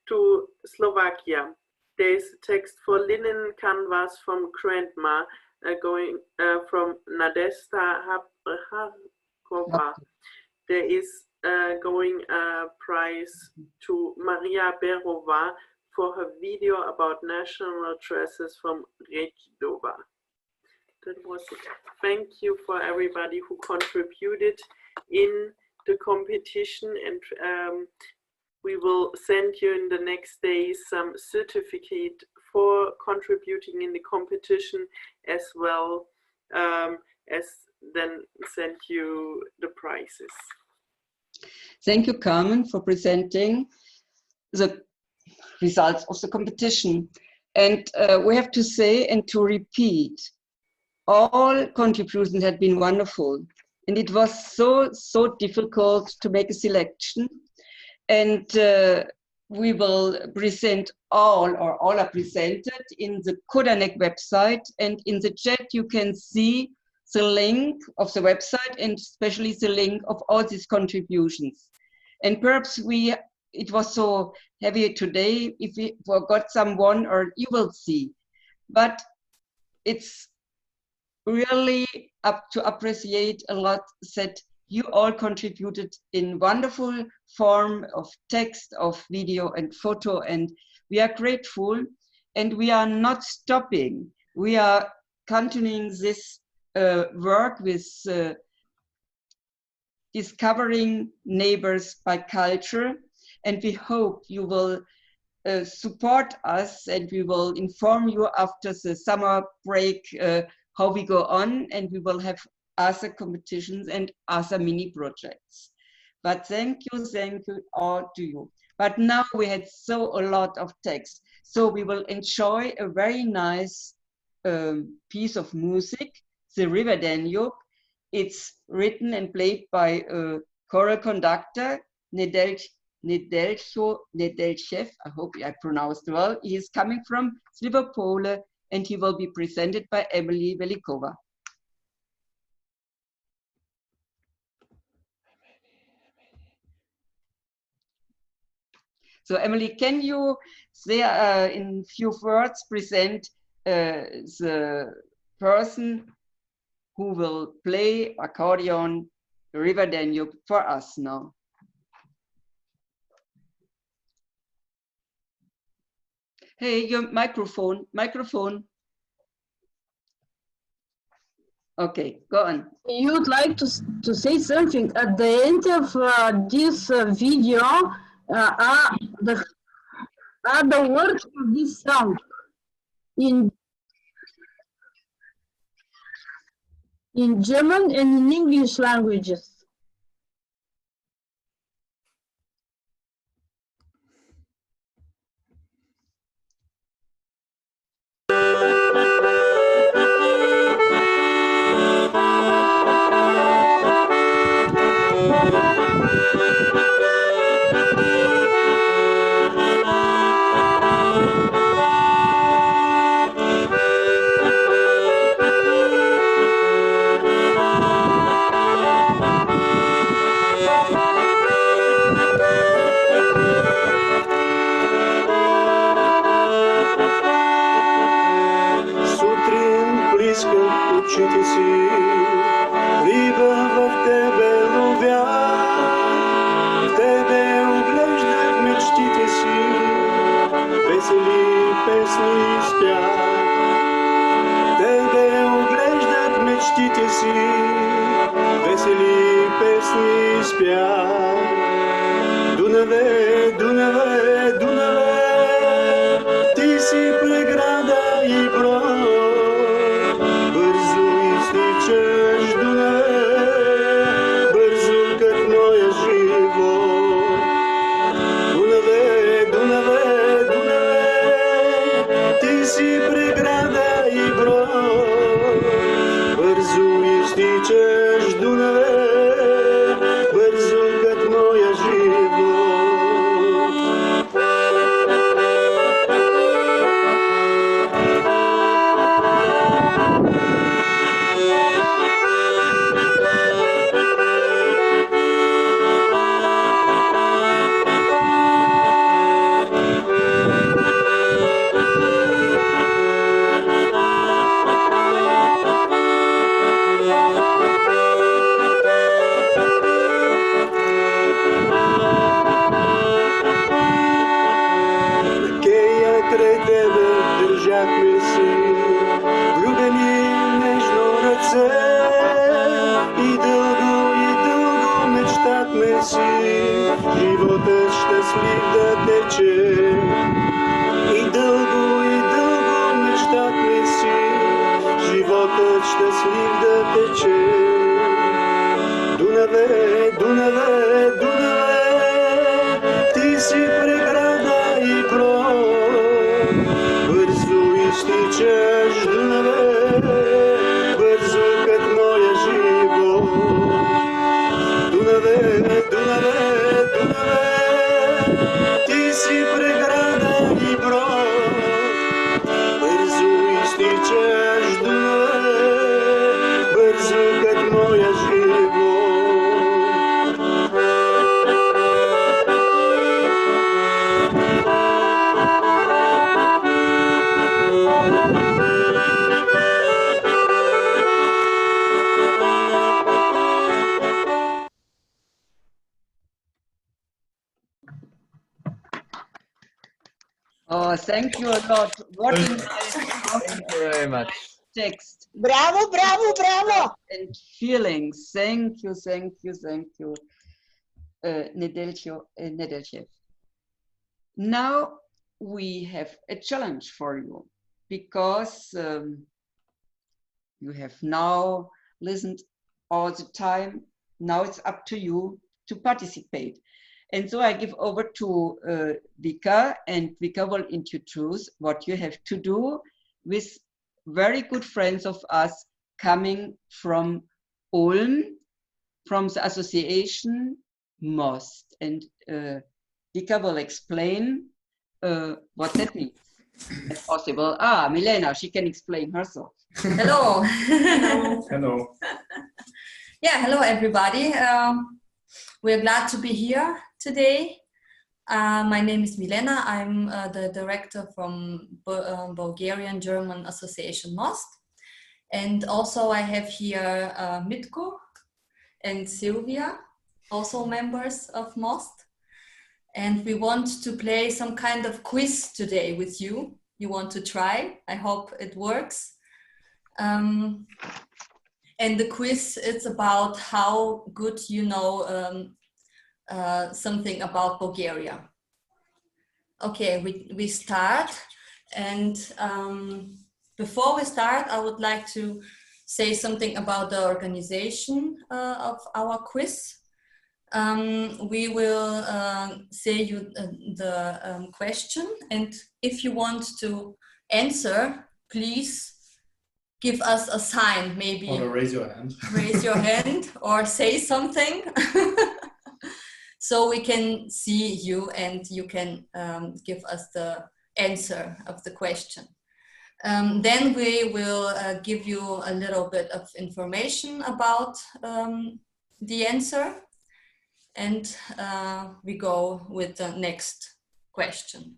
To Slovakia, there is a text for linen canvas from Grandma going from Nadesta Harkova. There is going a prize to Maria Berova for her video about national dresses from Rekidova. That was it. Thank you for everybody who contributed in the competition, and we will send you in the next days some certificate for contributing in the competition, as well as then send you the prizes. Thank you, Carmen, for presenting the results of the competition. And we have to say and to repeat, all contributions had been wonderful. And it was so difficult to make a selection. And we will present all are presented in the Kodanek website. And in the chat, you can see the link of the website and especially the link of all these contributions. And perhaps it was so heavy today, if we forgot someone, or you will see. But it's really up to appreciate a lot that you all contributed in wonderful form of text, of video and photo, and we are grateful, and we are not stopping. We are continuing this work with discovering neighbors by culture, and we hope you will support us, and we will inform you after the summer break how we go on, and we will have other competitions and other mini projects. But thank you all to you. But now we had a lot of text, so we will enjoy a very nice piece of music, The River Danube. It's written and played by a choral conductor, Nedelchev, I hope I pronounced well. He is coming from Slivopole, and he will be presented by Emily Velikova. So Emily, can you say in few words present the person who will play accordion River Danube for us now? Hey, your microphone. Okay, go on. You'd like to say something at the end of this video are the words of this song in German and in English languages. Bързо Oh, thank you a lot. What a nice Thank you very much. text Bravo, bravo, bravo. and feelings. Thank you, thank you, thank you, Nedelchev. Now we have a challenge for you, because you have now listened all the time. Now it's up to you to participate. And so I give over to Vika, and Vika will introduce what you have to do with very good friends of us coming from Ulm, from the association MOST. And Vika will explain what that means. If possible. Milena, she can explain herself. Hello. Hello. Yeah, hello everybody. We're glad to be here today. My name is Milena. I'm the director from Bulgarian-German Association MOST. And also I have here Mitko and Sylvia, also members of MOST. And we want to play some kind of quiz today with you. You want to try? I hope it works. And the quiz is about how good you know something about Bulgaria. Okay, we start. And before we start, I would like to say something about the organization of our quiz. We will say you the question, and if you want to answer, please give us a sign, maybe. Or raise your hand. Raise your hand or say something. So we can see you and you can give us the answer of the question. Then we will give you a little bit of information about the answer, and we go with the next question.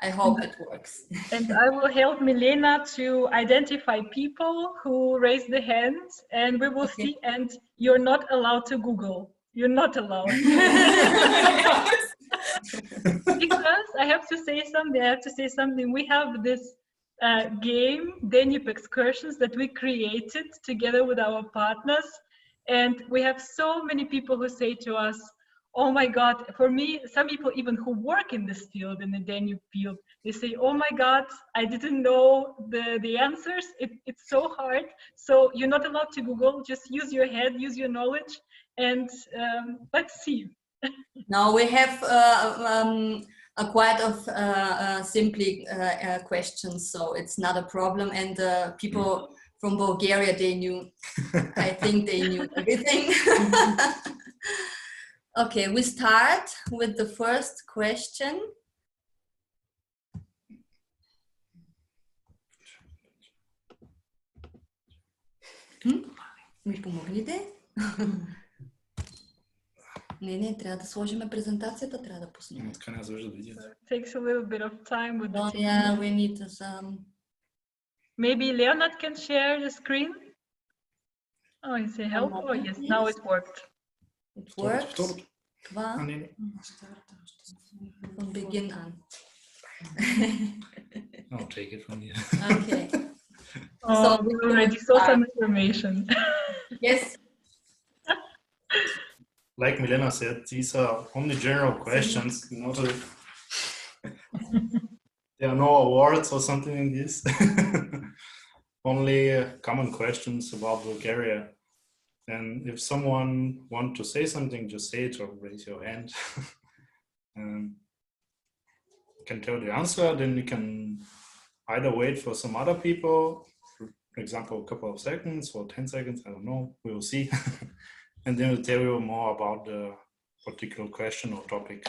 I hope it works. And I will help Milena to identify people who raise the hands, and we will see. And you're not allowed to Google. You're not allowed. Because I have to say something. We have this game, Danube Excursions, that we created together with our partners. And we have so many people who say to us, oh my God, for me, some people even who work in this field, in the Danube field, they say, oh my God, I didn't know the answers. It's so hard. So you're not allowed to Google, just use your head, use your knowledge, and let's see. Now we have a quite of simply questions, so it's not a problem. And people from Bulgaria, they knew, I think they knew everything. Okay, we start with the first question. Ми помогнете? Не, трябва да сложим презентацията, трябва да пуснем. Така не завижда видеото. Takes a little bit of time with the Yeah, we need some. Maybe Leonard can share the screen. Oh, you say help? Oh, yes, now it worked. It works. From begin on. I'll take it from you. Okay. Oh, so we already saw some information. Yes. Like Milena said, these are only general questions. There are no awards or something in this. Only common questions about Bulgaria. And if someone wants to say something, just say it or raise your hand. You can tell the answer, then you can either wait for some other people, for example, a couple of seconds or 10 seconds, I don't know, we will see. And then we'll tell you more about the particular question or topic.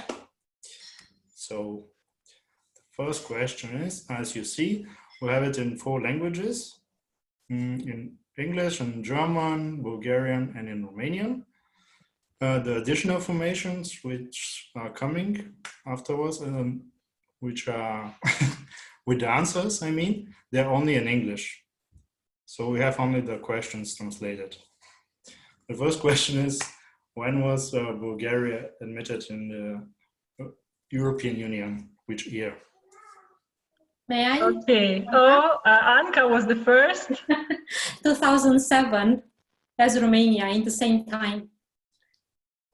So the first question is, as you see, we have it in 4 languages, in English and German, Bulgarian, and in Romanian. The additional informations which are coming afterwards, which are with the answers, I mean, they're only in English. So we have only the questions translated. The first question is, when was Bulgaria admitted in the European Union? Which year? May I? Okay. Oh, Anka was the first. 2007 as Romania in the same time.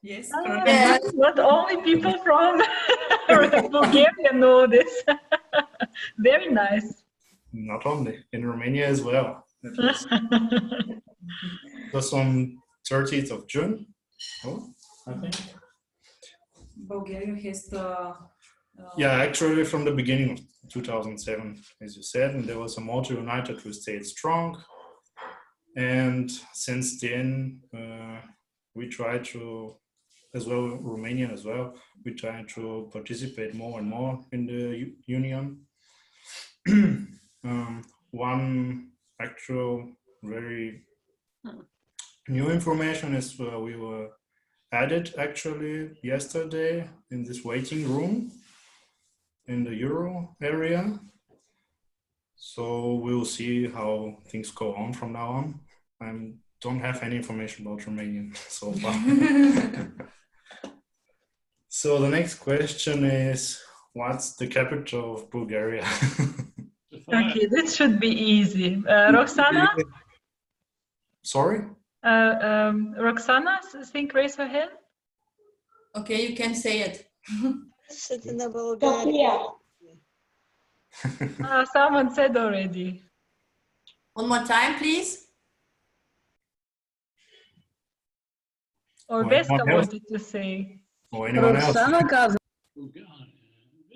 Yes, Not only people from Bulgaria know this. Very nice. Not only, in Romania as well. It was on 30th of June, I think. Bulgaria has the... Yeah, actually from the beginning of 2007, as you said, and there was a motto, United we stayed strong. And since then, we try to, as well, Romania as well, we try to participate more and more in the union. One actual very new information is we were added actually yesterday in this waiting room in the Euro area. So we'll see how things go on from now on. I don't have any information about Romanian so far. So the next question is, what's the capital of Bulgaria? Okay, this should be easy. Roxana? Sorry? Roxana, think, raise her hand. Okay, you can say it. Sofia. Someone said already. One more time, please. Or Vesca wanted to say. Or anyone else?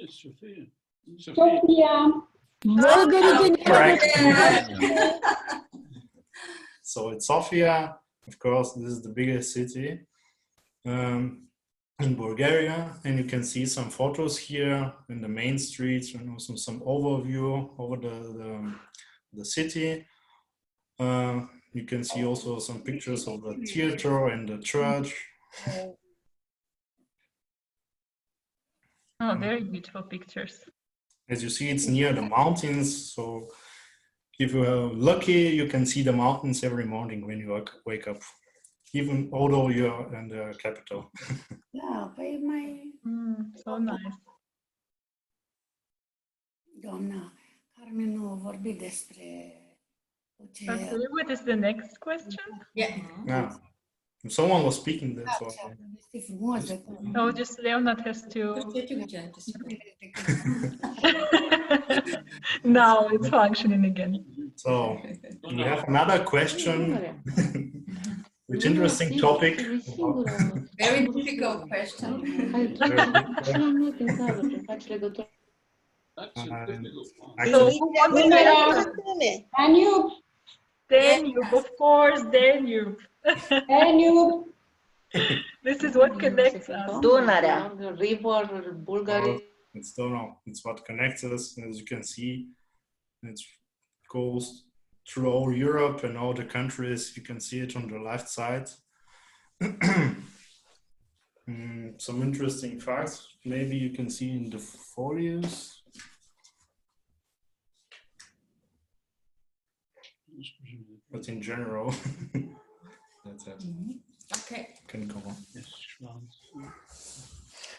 Sofia. So it's Sofia, of course. This is the biggest city in Bulgaria, and you can see some photos here in the main streets and also some overview over the city. You can see also some pictures of the theater and the church. Oh, very beautiful pictures. As you see, it's near the mountains, so if you are lucky, you can see the mountains every morning when you wake up, even although you're in the capital. Da, păi mai... So nice. Doamna Carmen nu a vorbit despre... Okay, what is the next question? Yeah. Someone was speaking there, so... Oh, just Leonard has to... Now it's functioning again. So we have another question, which interesting topic. Very difficult question. Danube, of course, Danube. Danube. This is what connects us. Dunărea, river, Bulgaria. It's Donau. It's what connects us, as you can see. It goes through all Europe and all the countries. You can see it on the left side. Some interesting facts. Maybe you can see in the folios. But in general, that's it. Okay. Can go on.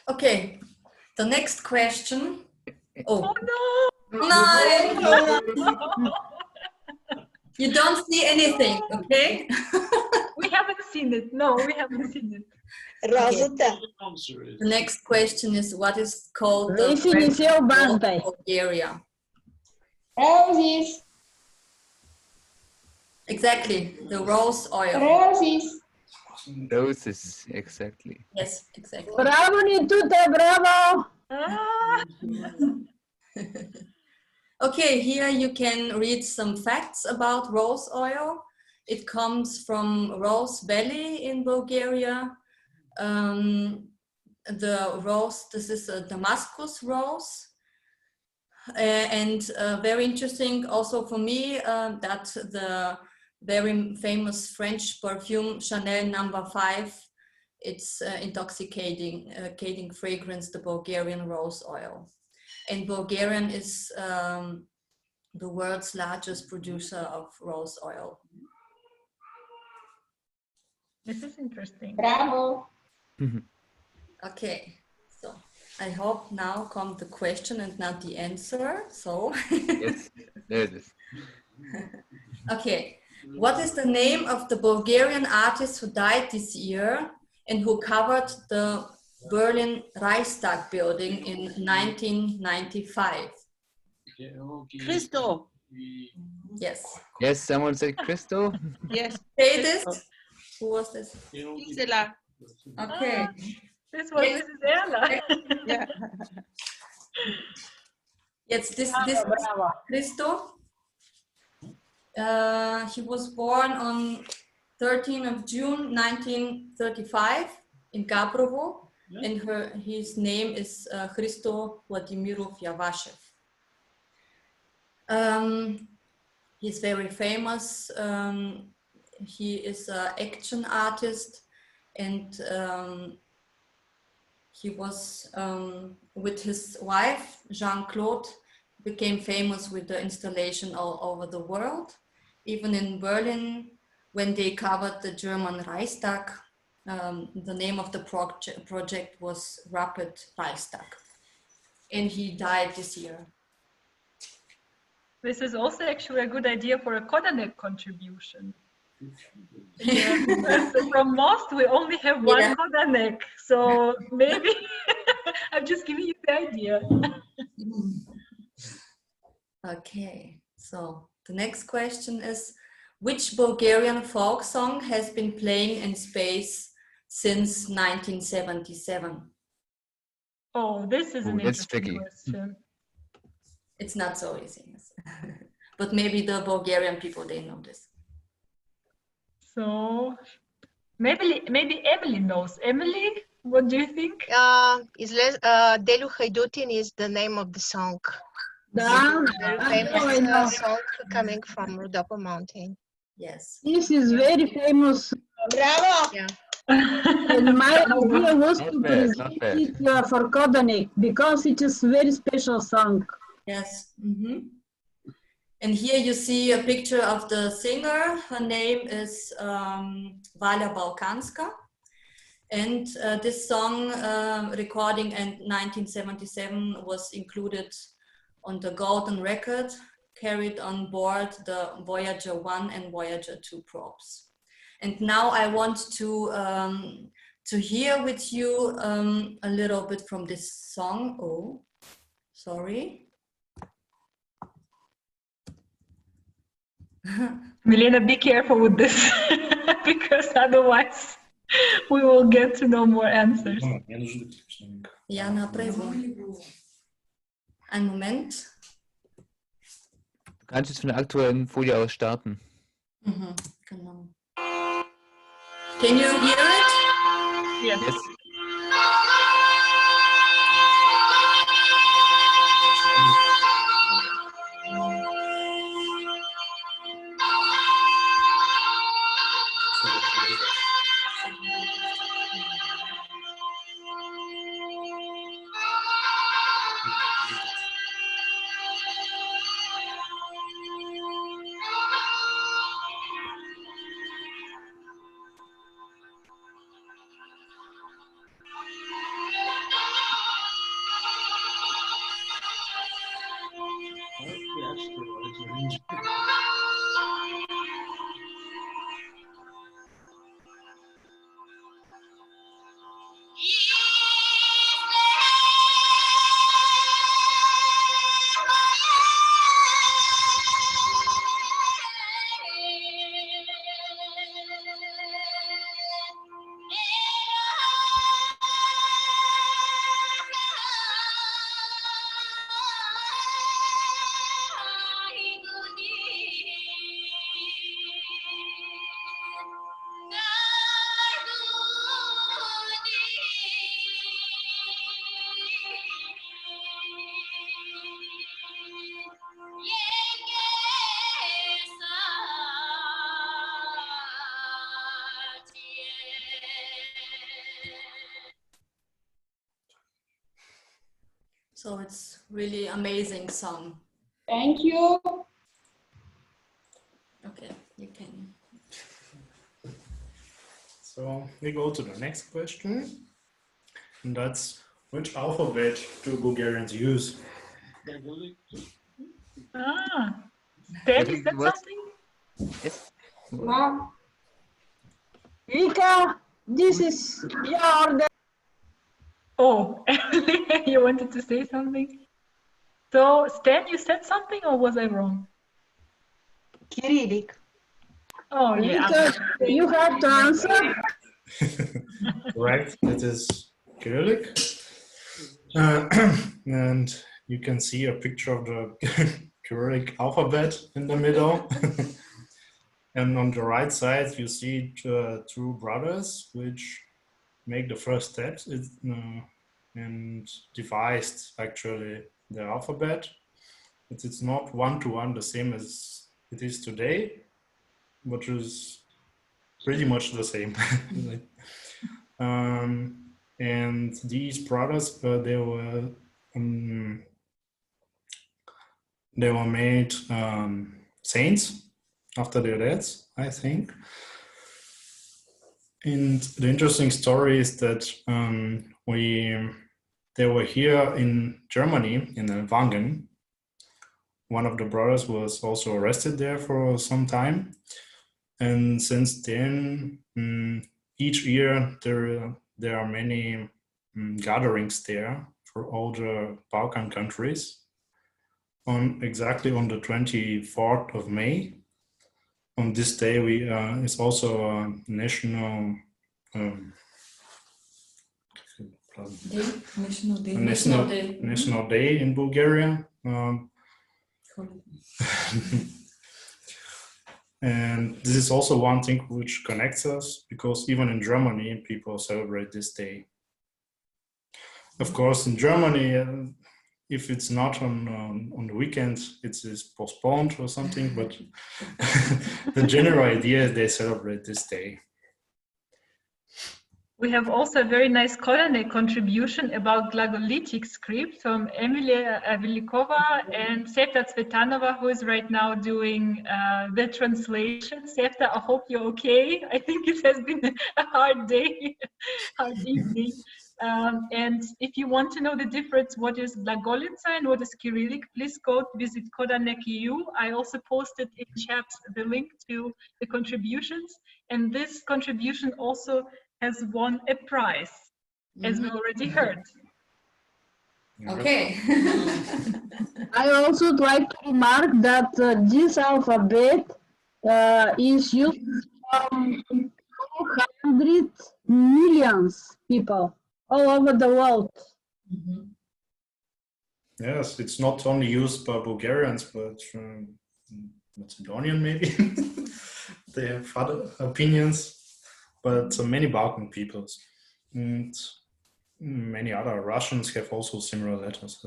Okay. The next question. Oh no! No! You don't see anything, okay? We haven't seen it. No, we haven't seen it. Okay. The next question is, what is called the Bulgaria? Roses. Exactly, the rose oil. Roses. Roses, exactly. Yes, exactly. Bravo, Nitute, bravo! Okay, here you can read some facts about rose oil. It comes from Rose Valley in Bulgaria. The rose, this is a Damascus rose. And very interesting also for me that the very famous French perfume Chanel No. 5, it's intoxicating fragrance, the Bulgarian rose oil. And Bulgarian is the world's largest producer of rose oil. This is interesting. Bravo. Okay, so I hope now comes the question and not the answer. So, Yes, there it is. okay. What is the name of the Bulgarian artist who died this year and who covered the Berlin Reichstag building in 1995? Christo. Yes. Yes, someone said Christo. Yes. Say this. Who was this? Gisela. Okay. This was Mrs. Erla. Yeah. Yes, this was Christo. He was born on 13th of June 1935 in Gabrovo, and his name is Christo Vladimirov Yavashev. He's very famous. He is an action artist, and he was with his wife, Jean-Claude, became famous with the installation all over the world. Even in Berlin, when they covered the German Reichstag, the name of the project was Rapid Reichstag. And he died this year. This is also actually a good idea for a Kodanek contribution. Yeah. So from Most, we only have one Kodanek. So maybe I'm just giving you the idea. Okay, so the next question is, which Bulgarian folk song has been playing in space since 1977? Oh, this is an that's interesting tricky. question. It's not so easy, but maybe the Bulgarian people, they know this. So maybe Emily knows. Emily, what do you think? Delu Haidutin is the name of the song. Very famous song coming from Rhodope Mountain. Yes. This is very famous. Bravo! Yeah. And my idea was to bad, present not bad. it for Kodanik because it is very special song. Yes. And here you see a picture of the singer. Her name is Valia Balkanska. And this song recording in 1977 was included on the Golden Record, carried on board the Voyager 1 and Voyager 2 probes. And now I want to hear with you a little bit from this song. Oh, sorry. Milena, be careful with this because otherwise we will get to know more answers. Ja, направо. Ein Moment. Du kannst jetzt von der aktuellen Folie aus starten. Genau. Can you hear it? Yes. Yes. So it's really amazing song. Thank you. Okay, you can. So we go to the next question. And that's, which alphabet do Bulgarians use? Ah, Dan, you said something? Yes. No. Vika, this is your order. Oh, you wanted to say something? So, Stan, you said something, or was I wrong? Cyrillic. Oh, yeah. Vika, you have to answer. Right, it is Cyrillic. And you can see a picture of the Cyrillic alphabet in the middle. And on the right side, you see two brothers which make the first steps and devised actually the alphabet. It's not one-to-one the same as it is today, but is pretty much the same. And these brothers, they were made saints after their deaths, I think. And the interesting story is that they were here in Germany, in Wangen. One of the brothers was also arrested there for some time. And since then, each year there are many gatherings there for all the Balkan countries. Exactly on the 24th of May. On this day, is also a national national day in Bulgaria. And this is also one thing which connects us, because even in Germany, people celebrate this day. Of course, in Germany, if it's not on the weekend, it is postponed or something, but the general idea is they celebrate this day. We have also a very nice Kolonek contribution about Glagolitic script from Emilia Velikova and Sevda Tsvetanova, who is right now doing the translation. Sevda, I hope you're okay. I think it has been a hard day, hard evening. And if you want to know the difference, what is Glagolitsa and what is Cyrillic, please go visit Kolonek.eu. I also posted in chat the link to the contributions. And this contribution also has won a prize, as we already heard. Okay. I also would like to remark that this alphabet is used from 200 million people all over the world. Yes, it's not only used by Bulgarians, but Macedonian maybe. They have other opinions. But many Balkan peoples and many other Russians have also similar letters.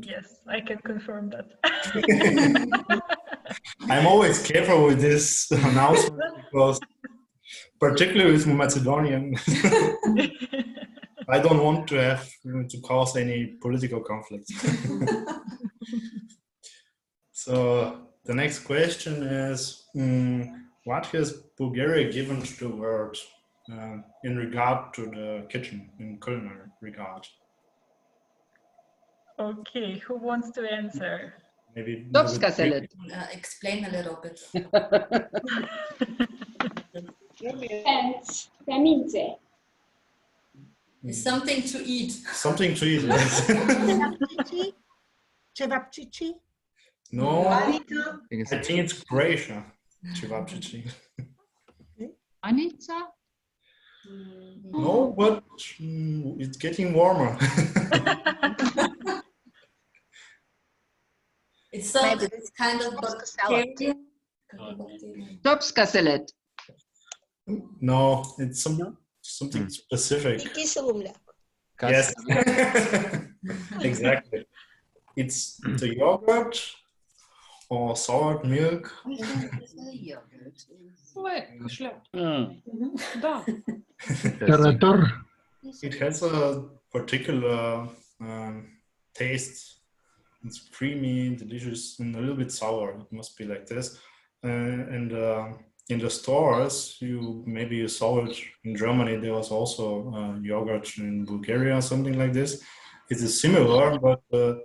Yes, I can confirm that. I'm always careful with this announcement because, particularly with Macedonian, I don't want to have to cause any political conflict. So the next question is, what has Bulgaria given to the world in regard to the kitchen, in culinary regard? Okay, who wants to answer? Maybe Dobska salad. Explain a little bit. It's something to eat. Something to eat, yes. Cevapcici? No, I Panica? think it's Croatia. Cevapcici. Panica? No, but it's getting warmer. It's something, it's kind of bacteria. Dobska salad. No, it's something specific. Yes, exactly. It's the yogurt or soured milk. It has a particular taste. It's creamy, delicious, and a little bit sour. It must be like this. And in the stores, maybe you saw it in Germany. There was also yogurt in Bulgaria, something like this. It is similar, but of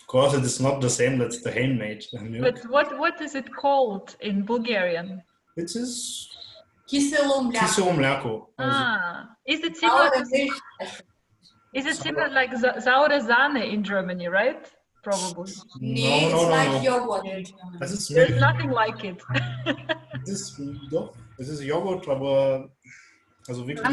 course it is not the same. That's the handmade milk. But what is it called in Bulgarian? It is Kiselo mleko. kiselo mleko. Is it similar? Is it similar like saure Sahne in Germany, right? Probably. No, it's like yogurt. There's nothing like it. Es ist Joghurt, aber also wirklich.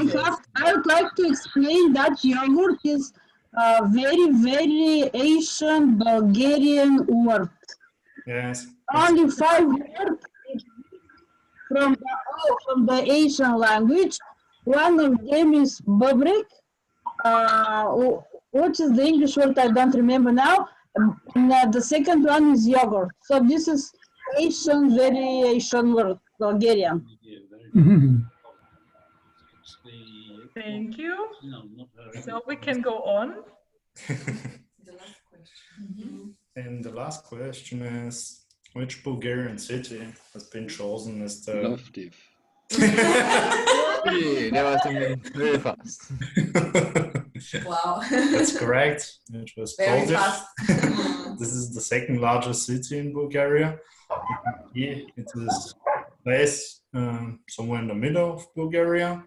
I would like to explain that yogurt is a very, very Asian Bulgarian word. Yes. Only 5 words from the Asian language. One of them is bobrek. What is the English word? I don't remember now. And the second one is yogurt. So this is Asian, very Asian word, Bulgarian. Thank you. So we can go on. And the last question is, which Bulgarian city has been chosen as the... Plovdiv. That was very fast. Wow. That's correct. It was Very Plovdiv. fast. This is the second largest city in Bulgaria. It is placed somewhere in the middle of Bulgaria.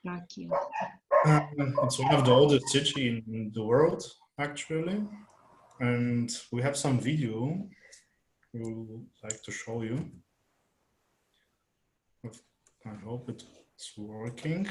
It's one of the oldest cities in the world, actually. And we have some video we would like to show you. I hope it's working.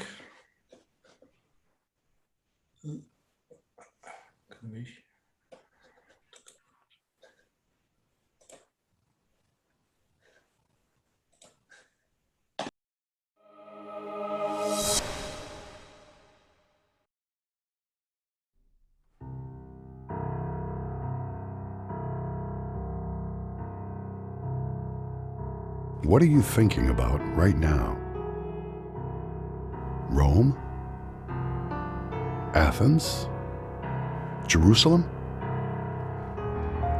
What are you thinking about right now? Rome? Athens? Jerusalem?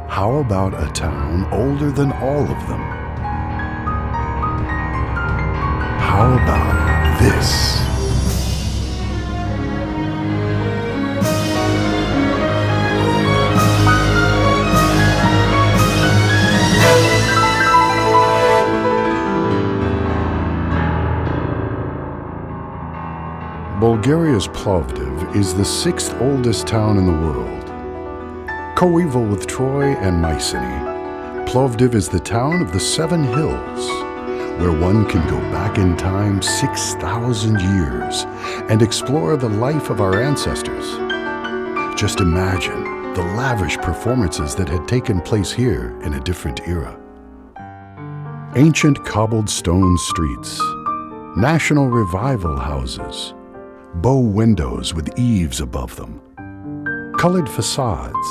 How about a town older than all of them? How about this? Bulgaria's Plovdiv is the 6th oldest town in the world. Co-equal with Troy and Mycenae, Plovdiv is the town of the 7 hills, where one can go back in time 6,000 years and explore the life of our ancestors. Just imagine the lavish performances that had taken place here in a different era. Ancient cobbled stone streets, national revival houses, bow windows with eaves above them, colored facades,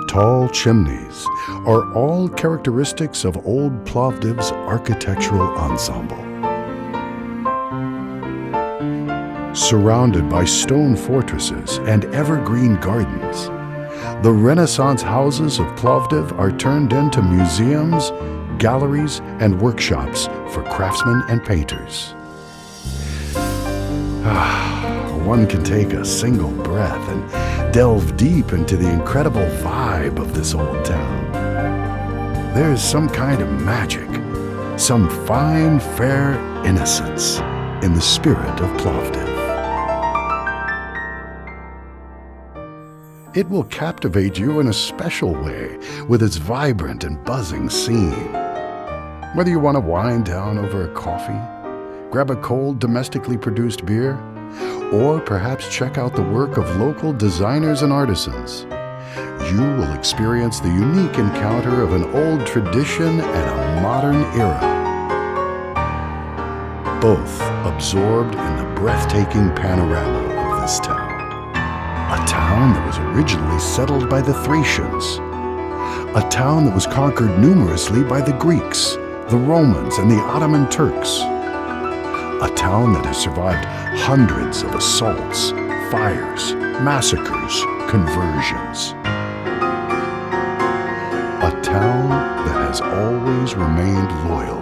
tall chimneys are all characteristics of old Plovdiv's architectural ensemble. Surrounded by stone fortresses and evergreen gardens, the Renaissance houses of Plovdiv are turned into museums, galleries, and workshops for craftsmen and painters. One can take a single breath and delve deep into the incredible vibe of this old town. There is some kind of magic, some fine, fair innocence in the spirit of Plovdiv. It will captivate you in a special way with its vibrant and buzzing scene. Whether you want to wind down over a coffee, grab a cold domestically produced beer, or perhaps check out the work of local designers and artisans, you will experience the unique encounter of an old tradition and a modern era, both absorbed in the breathtaking panorama of this town. A town that was originally settled by the Thracians, a town that was conquered numerously by the Greeks, the Romans, and the Ottoman Turks, a town that has survived hundreds of assaults, fires, massacres, conversions. A town that has always remained loyal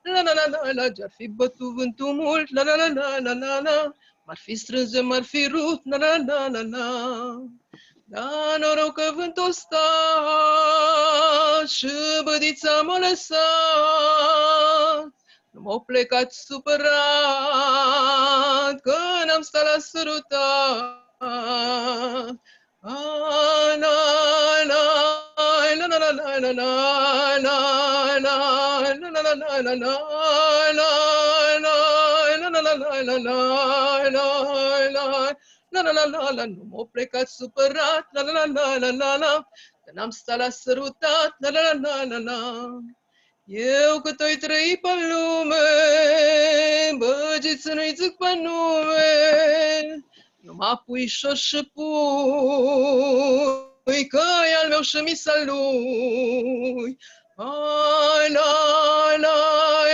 la la la la la, ce-ar fi bătut vântul mult, la la la la la la la, m-ar fi strâns, m-ar fi rupt, la la la la la. Da, noroc că vântul sta și bădița m-a lăsat. Nu m-au plecat supărat că n-am stat la sărutat. Na, na, na, na, na, na, na, na, na, na, na, na, na, na, na, na, na, nu m-au plecat supărat, la la la la la la la, că n-am stat la sărutat, la la la la la la. Eu cât o-i trăi pe lume, băgiți nu-i zic pe nume, numai puișor și pui, că e al meu și misa lui. Ai, na, na,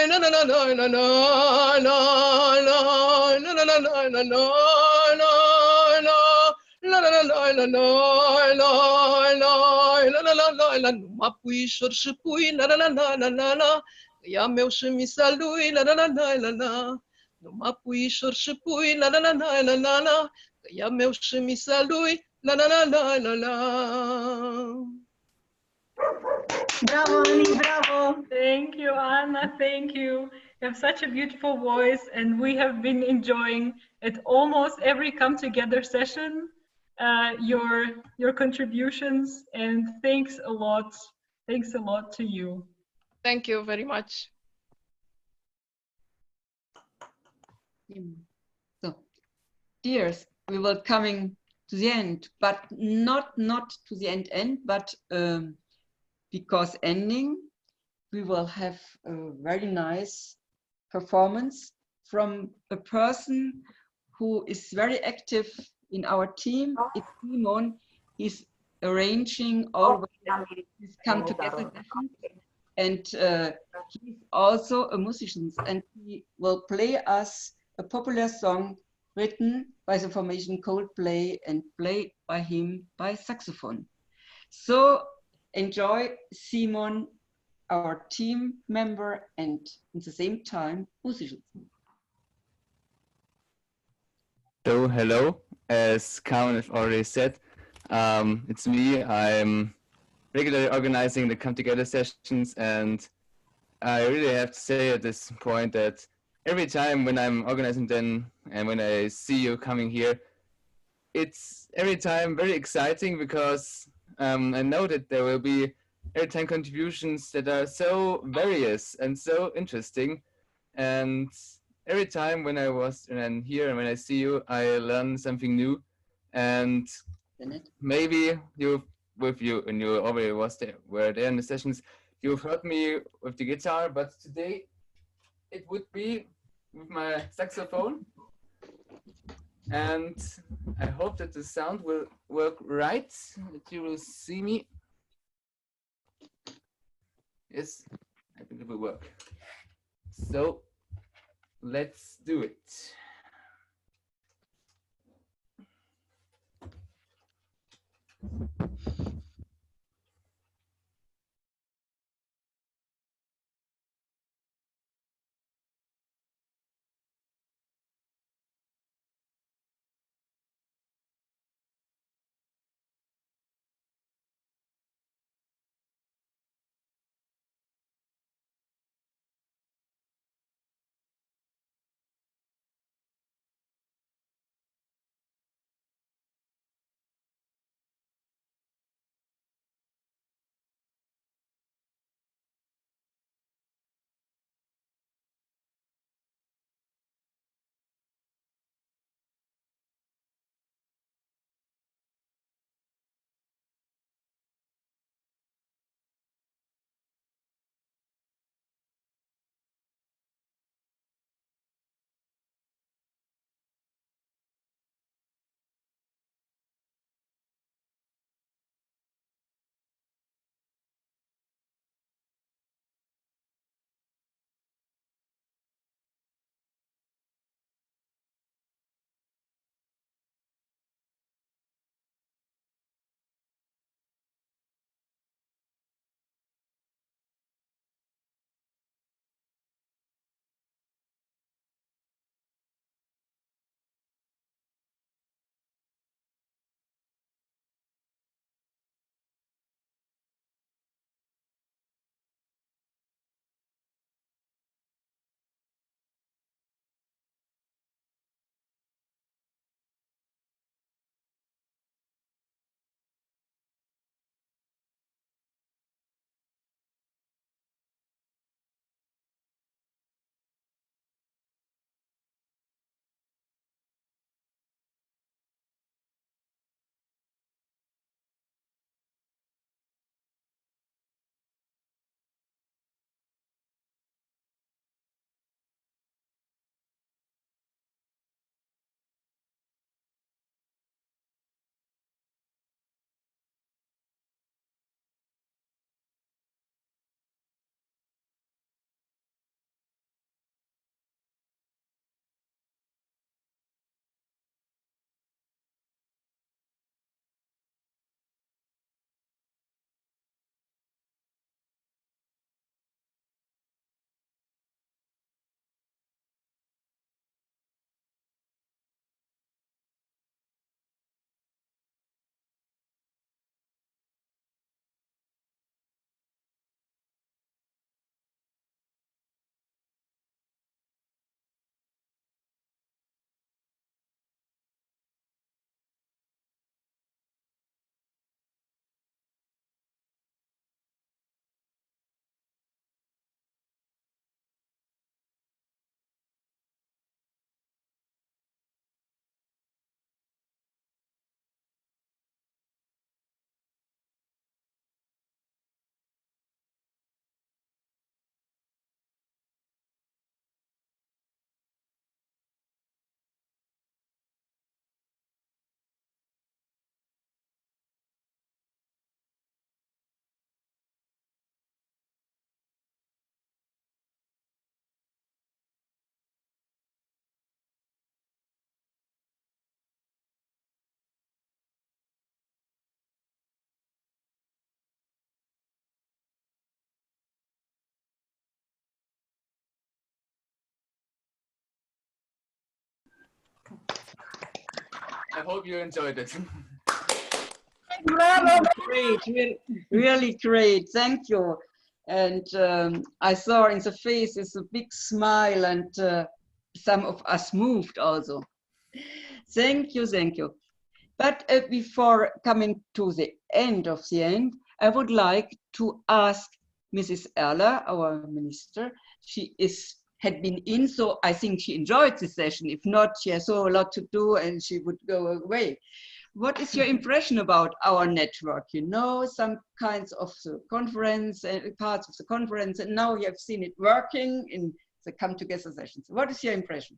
na, na, na, na, na, na, na, na, na, na, na, na, na, la la la la la la la la la la la la la, numai puișor și pui, la la la la la la la, ea meu și misa lui, la la la la la la, numai puișor și pui, la la la la la la la, ea meu și misa lui, la la la la la la. Bravo, Ani, bravo. Thank you, Anna. Thank you. You have such a beautiful voice, and we have been enjoying at almost every come together session your contributions, and thanks a lot. Thanks a lot to you. Thank you very much. So, dears, we will coming to the end, but not to the end, but because ending, we will have a very nice performance from a person who is very active in our team. It's Simon. He's arranging all these come together sessions, and he's also a musician, and he will play us a popular song written by the formation Coldplay and played by him by saxophone. So enjoy Simon, our team member, and at the same time musician. So hello, as Carmen has already said, it's me. I'm regularly organizing the Come Together sessions, and I really have to say at this point that every time when I'm organizing them and when I see you coming here, it's every time very exciting, because I know that there will be every time contributions that are so various and so interesting, and every time when I was here and when I see you, I learn something new. And maybe you and you already were there in the sessions, you've heard me with the guitar, but today it would be with my saxophone. And I hope that the sound will work right, that you will see me. Yes, I think it will work. So let's do it. I hope you enjoyed it. Bravo, great, really great, thank you. And I saw in the faces a big smile, and some of us moved also. Thank you, thank you. But before coming to the end, I would like to ask Mrs. Erler, our minister. She had been in, so I think she enjoyed the session. If not, she has so a lot to do and she would go away. What is your impression about our network? You know, some kinds of the conference, parts of the conference, and now you have seen it working in the Come Together sessions. What is your impression?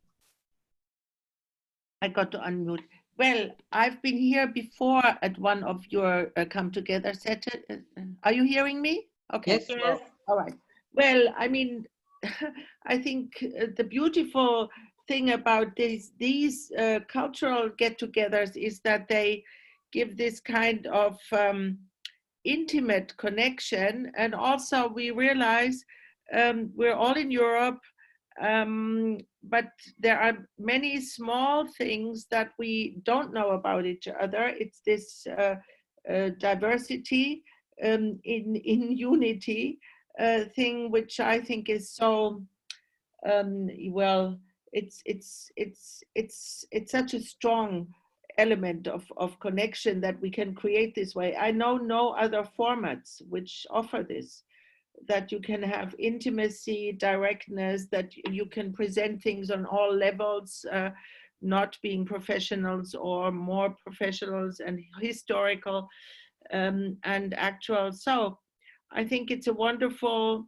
I got to unmute. Well, I've been here before at one of your Come Together sessions. Are you hearing me? Okay. Yes. Yes. All right. Well, I mean, I think the beautiful thing about these cultural get-togethers is that they give this kind of intimate connection, and also we realize we're all in Europe, but there are many small things that we don't know about each other. It's this diversity in unity thing, which I think is so well. It's such a strong element of connection that we can create this way. I know no other formats which offer this, that you can have intimacy, directness, that you can present things on all levels, not being professionals or more professionals, and historical and actual. So I think it's a wonderful,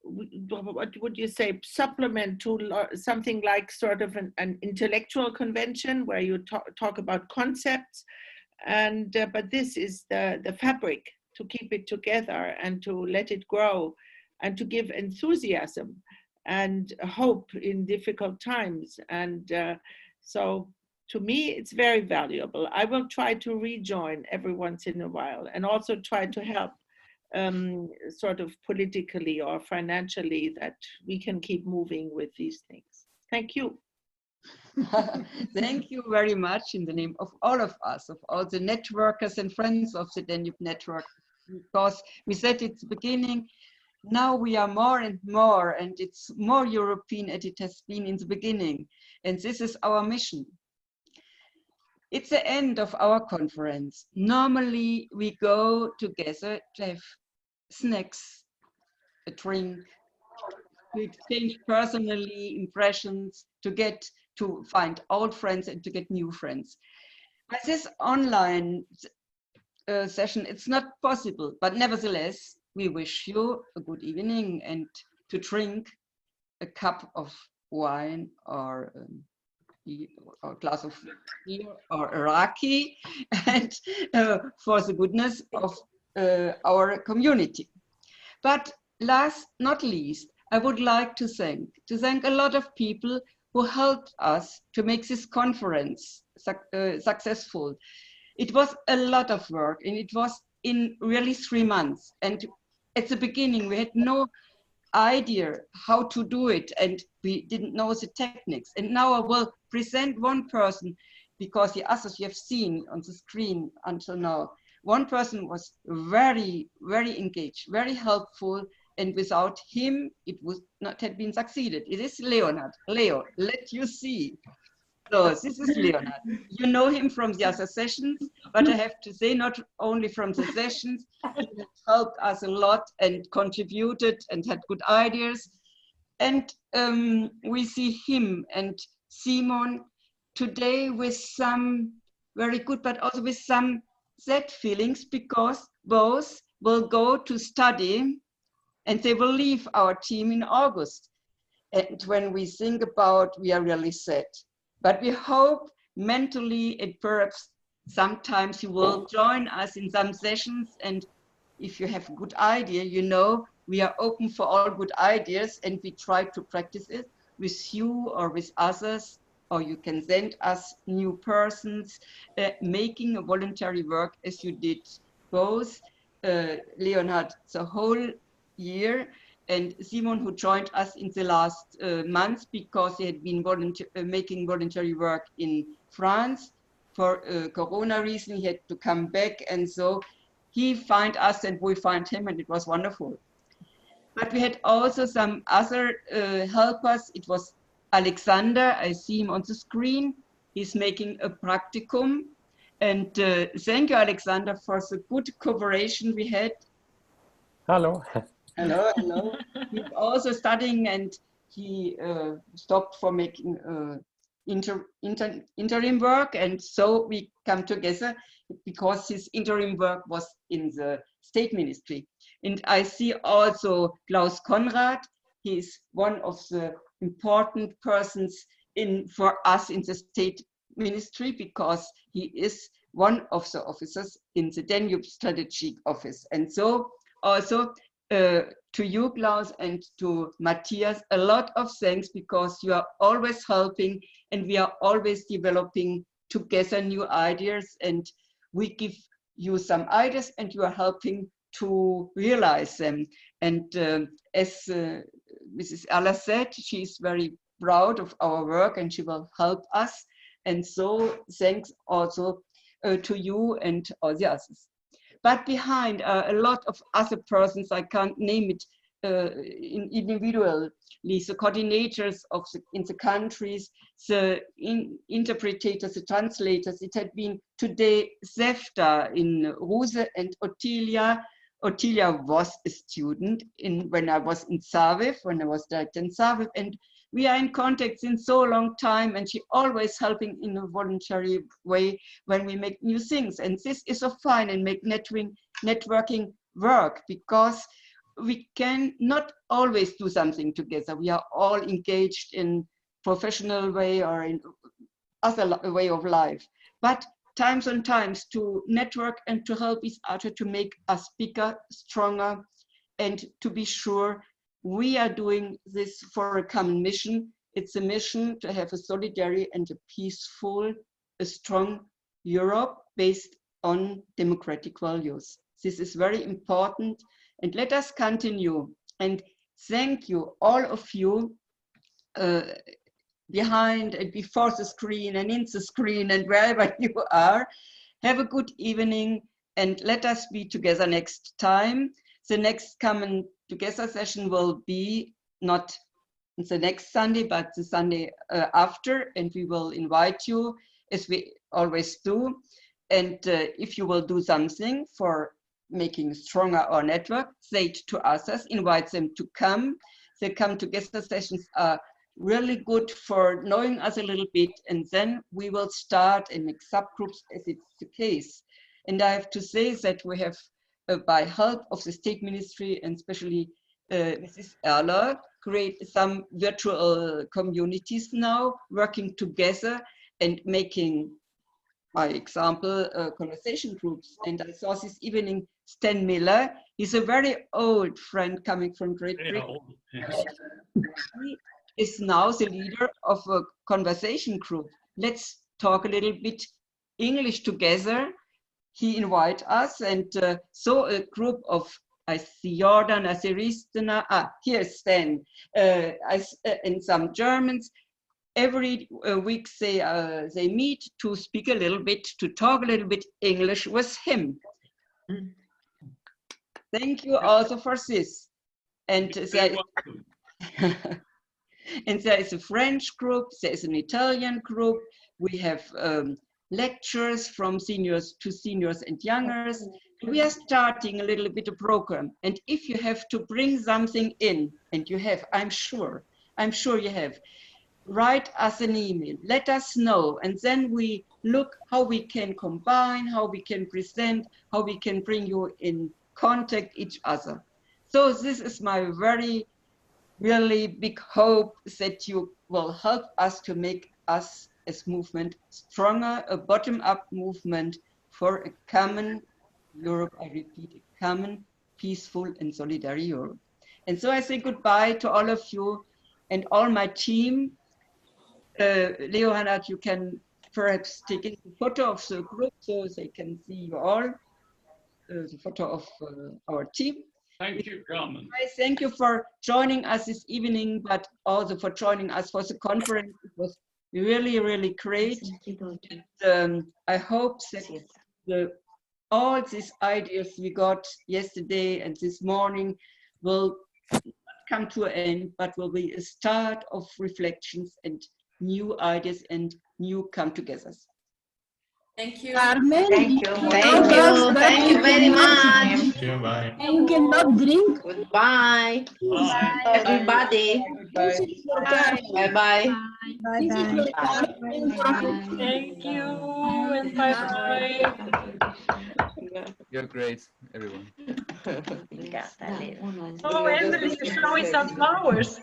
what would you say, supplement to something like sort of an intellectual convention where you talk about concepts, and but this is the fabric to keep it together and to let it grow and to give enthusiasm and hope in difficult times. And so to me, it's very valuable. I will try to rejoin every once in a while and also try to help sort of politically or financially, that we can keep moving with these things. Thank you. Thank you very much in the name of all of us, of all the networkers and friends of the Danube Network, because we said at the beginning, now we are more and more, and it's more European as it has been in the beginning, and this is our mission. It's the end of our conference. Normally we go together to have snacks, a drink, to exchange personally impressions, to find old friends and to get new friends. But this online session, it's not possible, but nevertheless, we wish you a good evening and to drink a cup of wine or a glass of beer or a raki, and for the goodness of our community. But last not least, I would like to thank a lot of people who helped us to make this conference successful. It was a lot of work, and it was in really 3 months. And at the beginning, we had no idea how to do it, and we didn't know the techniques. And now I will present one person, because the others you have seen on the screen until now, one person was very, very engaged, very helpful, and without him, it would not have been succeeded. It is Leonhard. Leo, let you see. So this is Leonhard. You know him from the other sessions, but I have to say, not only from the sessions, he helped us a lot and contributed and had good ideas. And we see him and Simon today with some very good, but also with some sad feelings, because both will go to study and they will leave our team in August. And when we think about, we are really sad. But we hope mentally, and perhaps sometimes you will join us in some sessions. And if you have a good idea, you know, we are open for all good ideas, and we try to practice it with you or with others, or you can send us new persons making a voluntary work as you did both Leonhard the whole year, and Simon, who joined us in the last months, because he had been making voluntary work in France. For Corona reason, he had to come back, and so he found us and we found him, and it was wonderful. But we had also some other helpers. It was Alexander. I see him on the screen. He's making a practicum. And thank you, Alexander, for the good cooperation we had. Hello. Hello, hello. He's also studying, and he stopped for making interim work. And so we come together because his interim work was in the state ministry. And I see also Klaus Konrad. He's one of the important persons for us in the state ministry because he is one of the officers in the Danube Strategic Office. And so also to you, Klaus, and to Matthias, a lot of thanks because you are always helping and we are always developing together new ideas, and we give you some ideas and you are helping to realize them. And as Mrs. Erler said, she is very proud of our work and she will help us. And so thanks also to you and all the others. But behind a lot of other persons, I can't name it individually, the coordinators in the countries, the interpreters, the translators. It had been today Zefta in Ruse and Ottilia. Ottilia was a student when I was in Zavev, when I was director in Zavev, and we are in contact since so long time, and she always helping in a voluntary way when we make new things. And this is so fine and make networking work, because we can not always do something together. We are all engaged in professional way or in other way of life. But times and times to network and to help each other to make us bigger, stronger, and to be sure we are doing this for a common mission. It's a mission to have a solidary and a peaceful, a strong Europe based on democratic values. This is very important, and let us continue. And thank you, all of you, behind and before the screen and in the screen and wherever you are. Have a good evening, and let us be together next time. The next Common Together session will be not the next Sunday, but the Sunday after, and we will invite you, as we always do. And if you will do something for making stronger our network, say it to others, invite them to come. The Come Together sessions are really good for knowing us a little bit, and then we will start and make subgroups as it's the case. And I have to say that we have, by help of the State Ministry and especially Mrs. Erler, create some virtual communities now, working together and making, by example, conversation groups. And I saw this evening Stan Miller. He's a very old friend coming from Great Britain. He is now the leader of a conversation group. Let's talk a little bit English together. He invited us, and so a group of, I see Jordan, I see Ristana, here's Stan, and some Germans. Every week they meet to speak a little bit, to talk a little bit English with him. Thank you also for this. And and there is a French group, there is an Italian group. We have lectures from seniors to seniors and youngers. We are starting a little bit of program. And if you have to bring something in, and you have, I'm sure you have, write us an email, let us know, and then we look how we can combine, how we can present, how we can bring you in contact each other. So this is my really big hope that you will help us to make us as movement stronger, a bottom-up movement for a common Europe, I repeat, a common, peaceful and solidary Europe. And so I say goodbye to all of you and all my team. Leo Hannard, you can perhaps take a photo of the group so they can see you all, the photo of our team. Thank you, Carmen. I thank you for joining us this evening, but also for joining us for the conference. It was really, really great. And, I hope that all these ideas we got yesterday and this morning will come to an end, but will be a start of reflections and new ideas and new come-togethers. Thank you. Carmen, Thank you. Thank you. Thank you very much. Thank you. Bye. You cannot drink. Goodbye. Bye. Everybody. Bye. Bye-bye. Thank you and bye-bye. You're great, everyone. Oh, Emily is showing some flowers.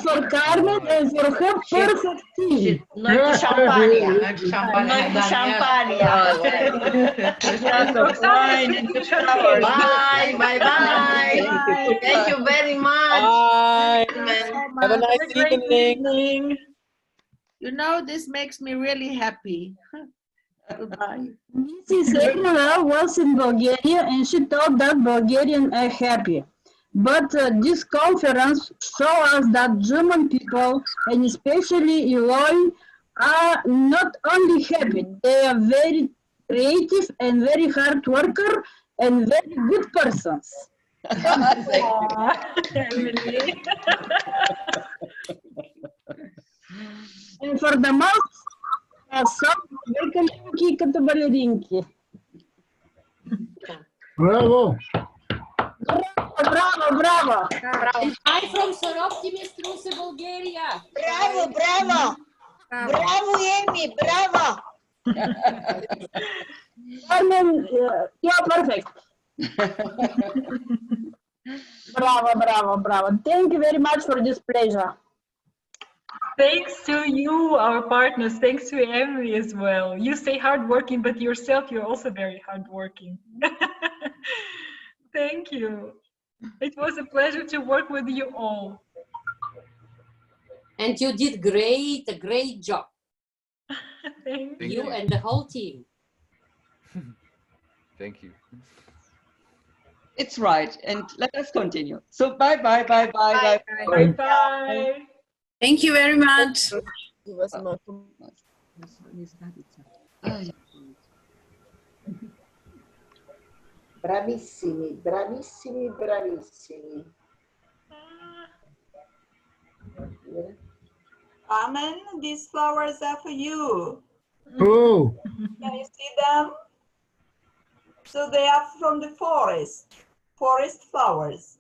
For Carmen and for her perfect tea. Noite de champanhe. Noite de champanhe. Noite de champanhe. Bye, bye, bye. Thank you very much. Bye. Have a nice evening. You know, this makes me really happy. Goodbye. Mrs. Elena was in Bulgaria and she thought that Bulgarians are happy. But this conference shows us that German people, and especially Eloy, are not only happy, they are very creative and very hard worker and very good persons. Emily. And for the most, some великолепненькие като балеринки. Bravo! Bravo, bravo! I'm from Sorovki Mistruse, Bulgaria. Bravo, bravo. Bravo, Amy, bravo. Carmen, you're perfect. Bravo, bravo, bravo. Thank you very much for this pleasure. Thanks to you, our partners. Thanks to Emily as well. You say hardworking, but yourself, you're also very hardworking. Thank you. It was a pleasure to work with you all. And you did a great job. Thank you and the whole team. Thank you. It's right. And let us continue. So bye, bye, bye, bye, bye. Bye, bye. Thank you very much. Bravissimi, bravissimi, bravissimi. Carmen, these flowers are for you. Oh. Can you see them? So they are from the forest flowers.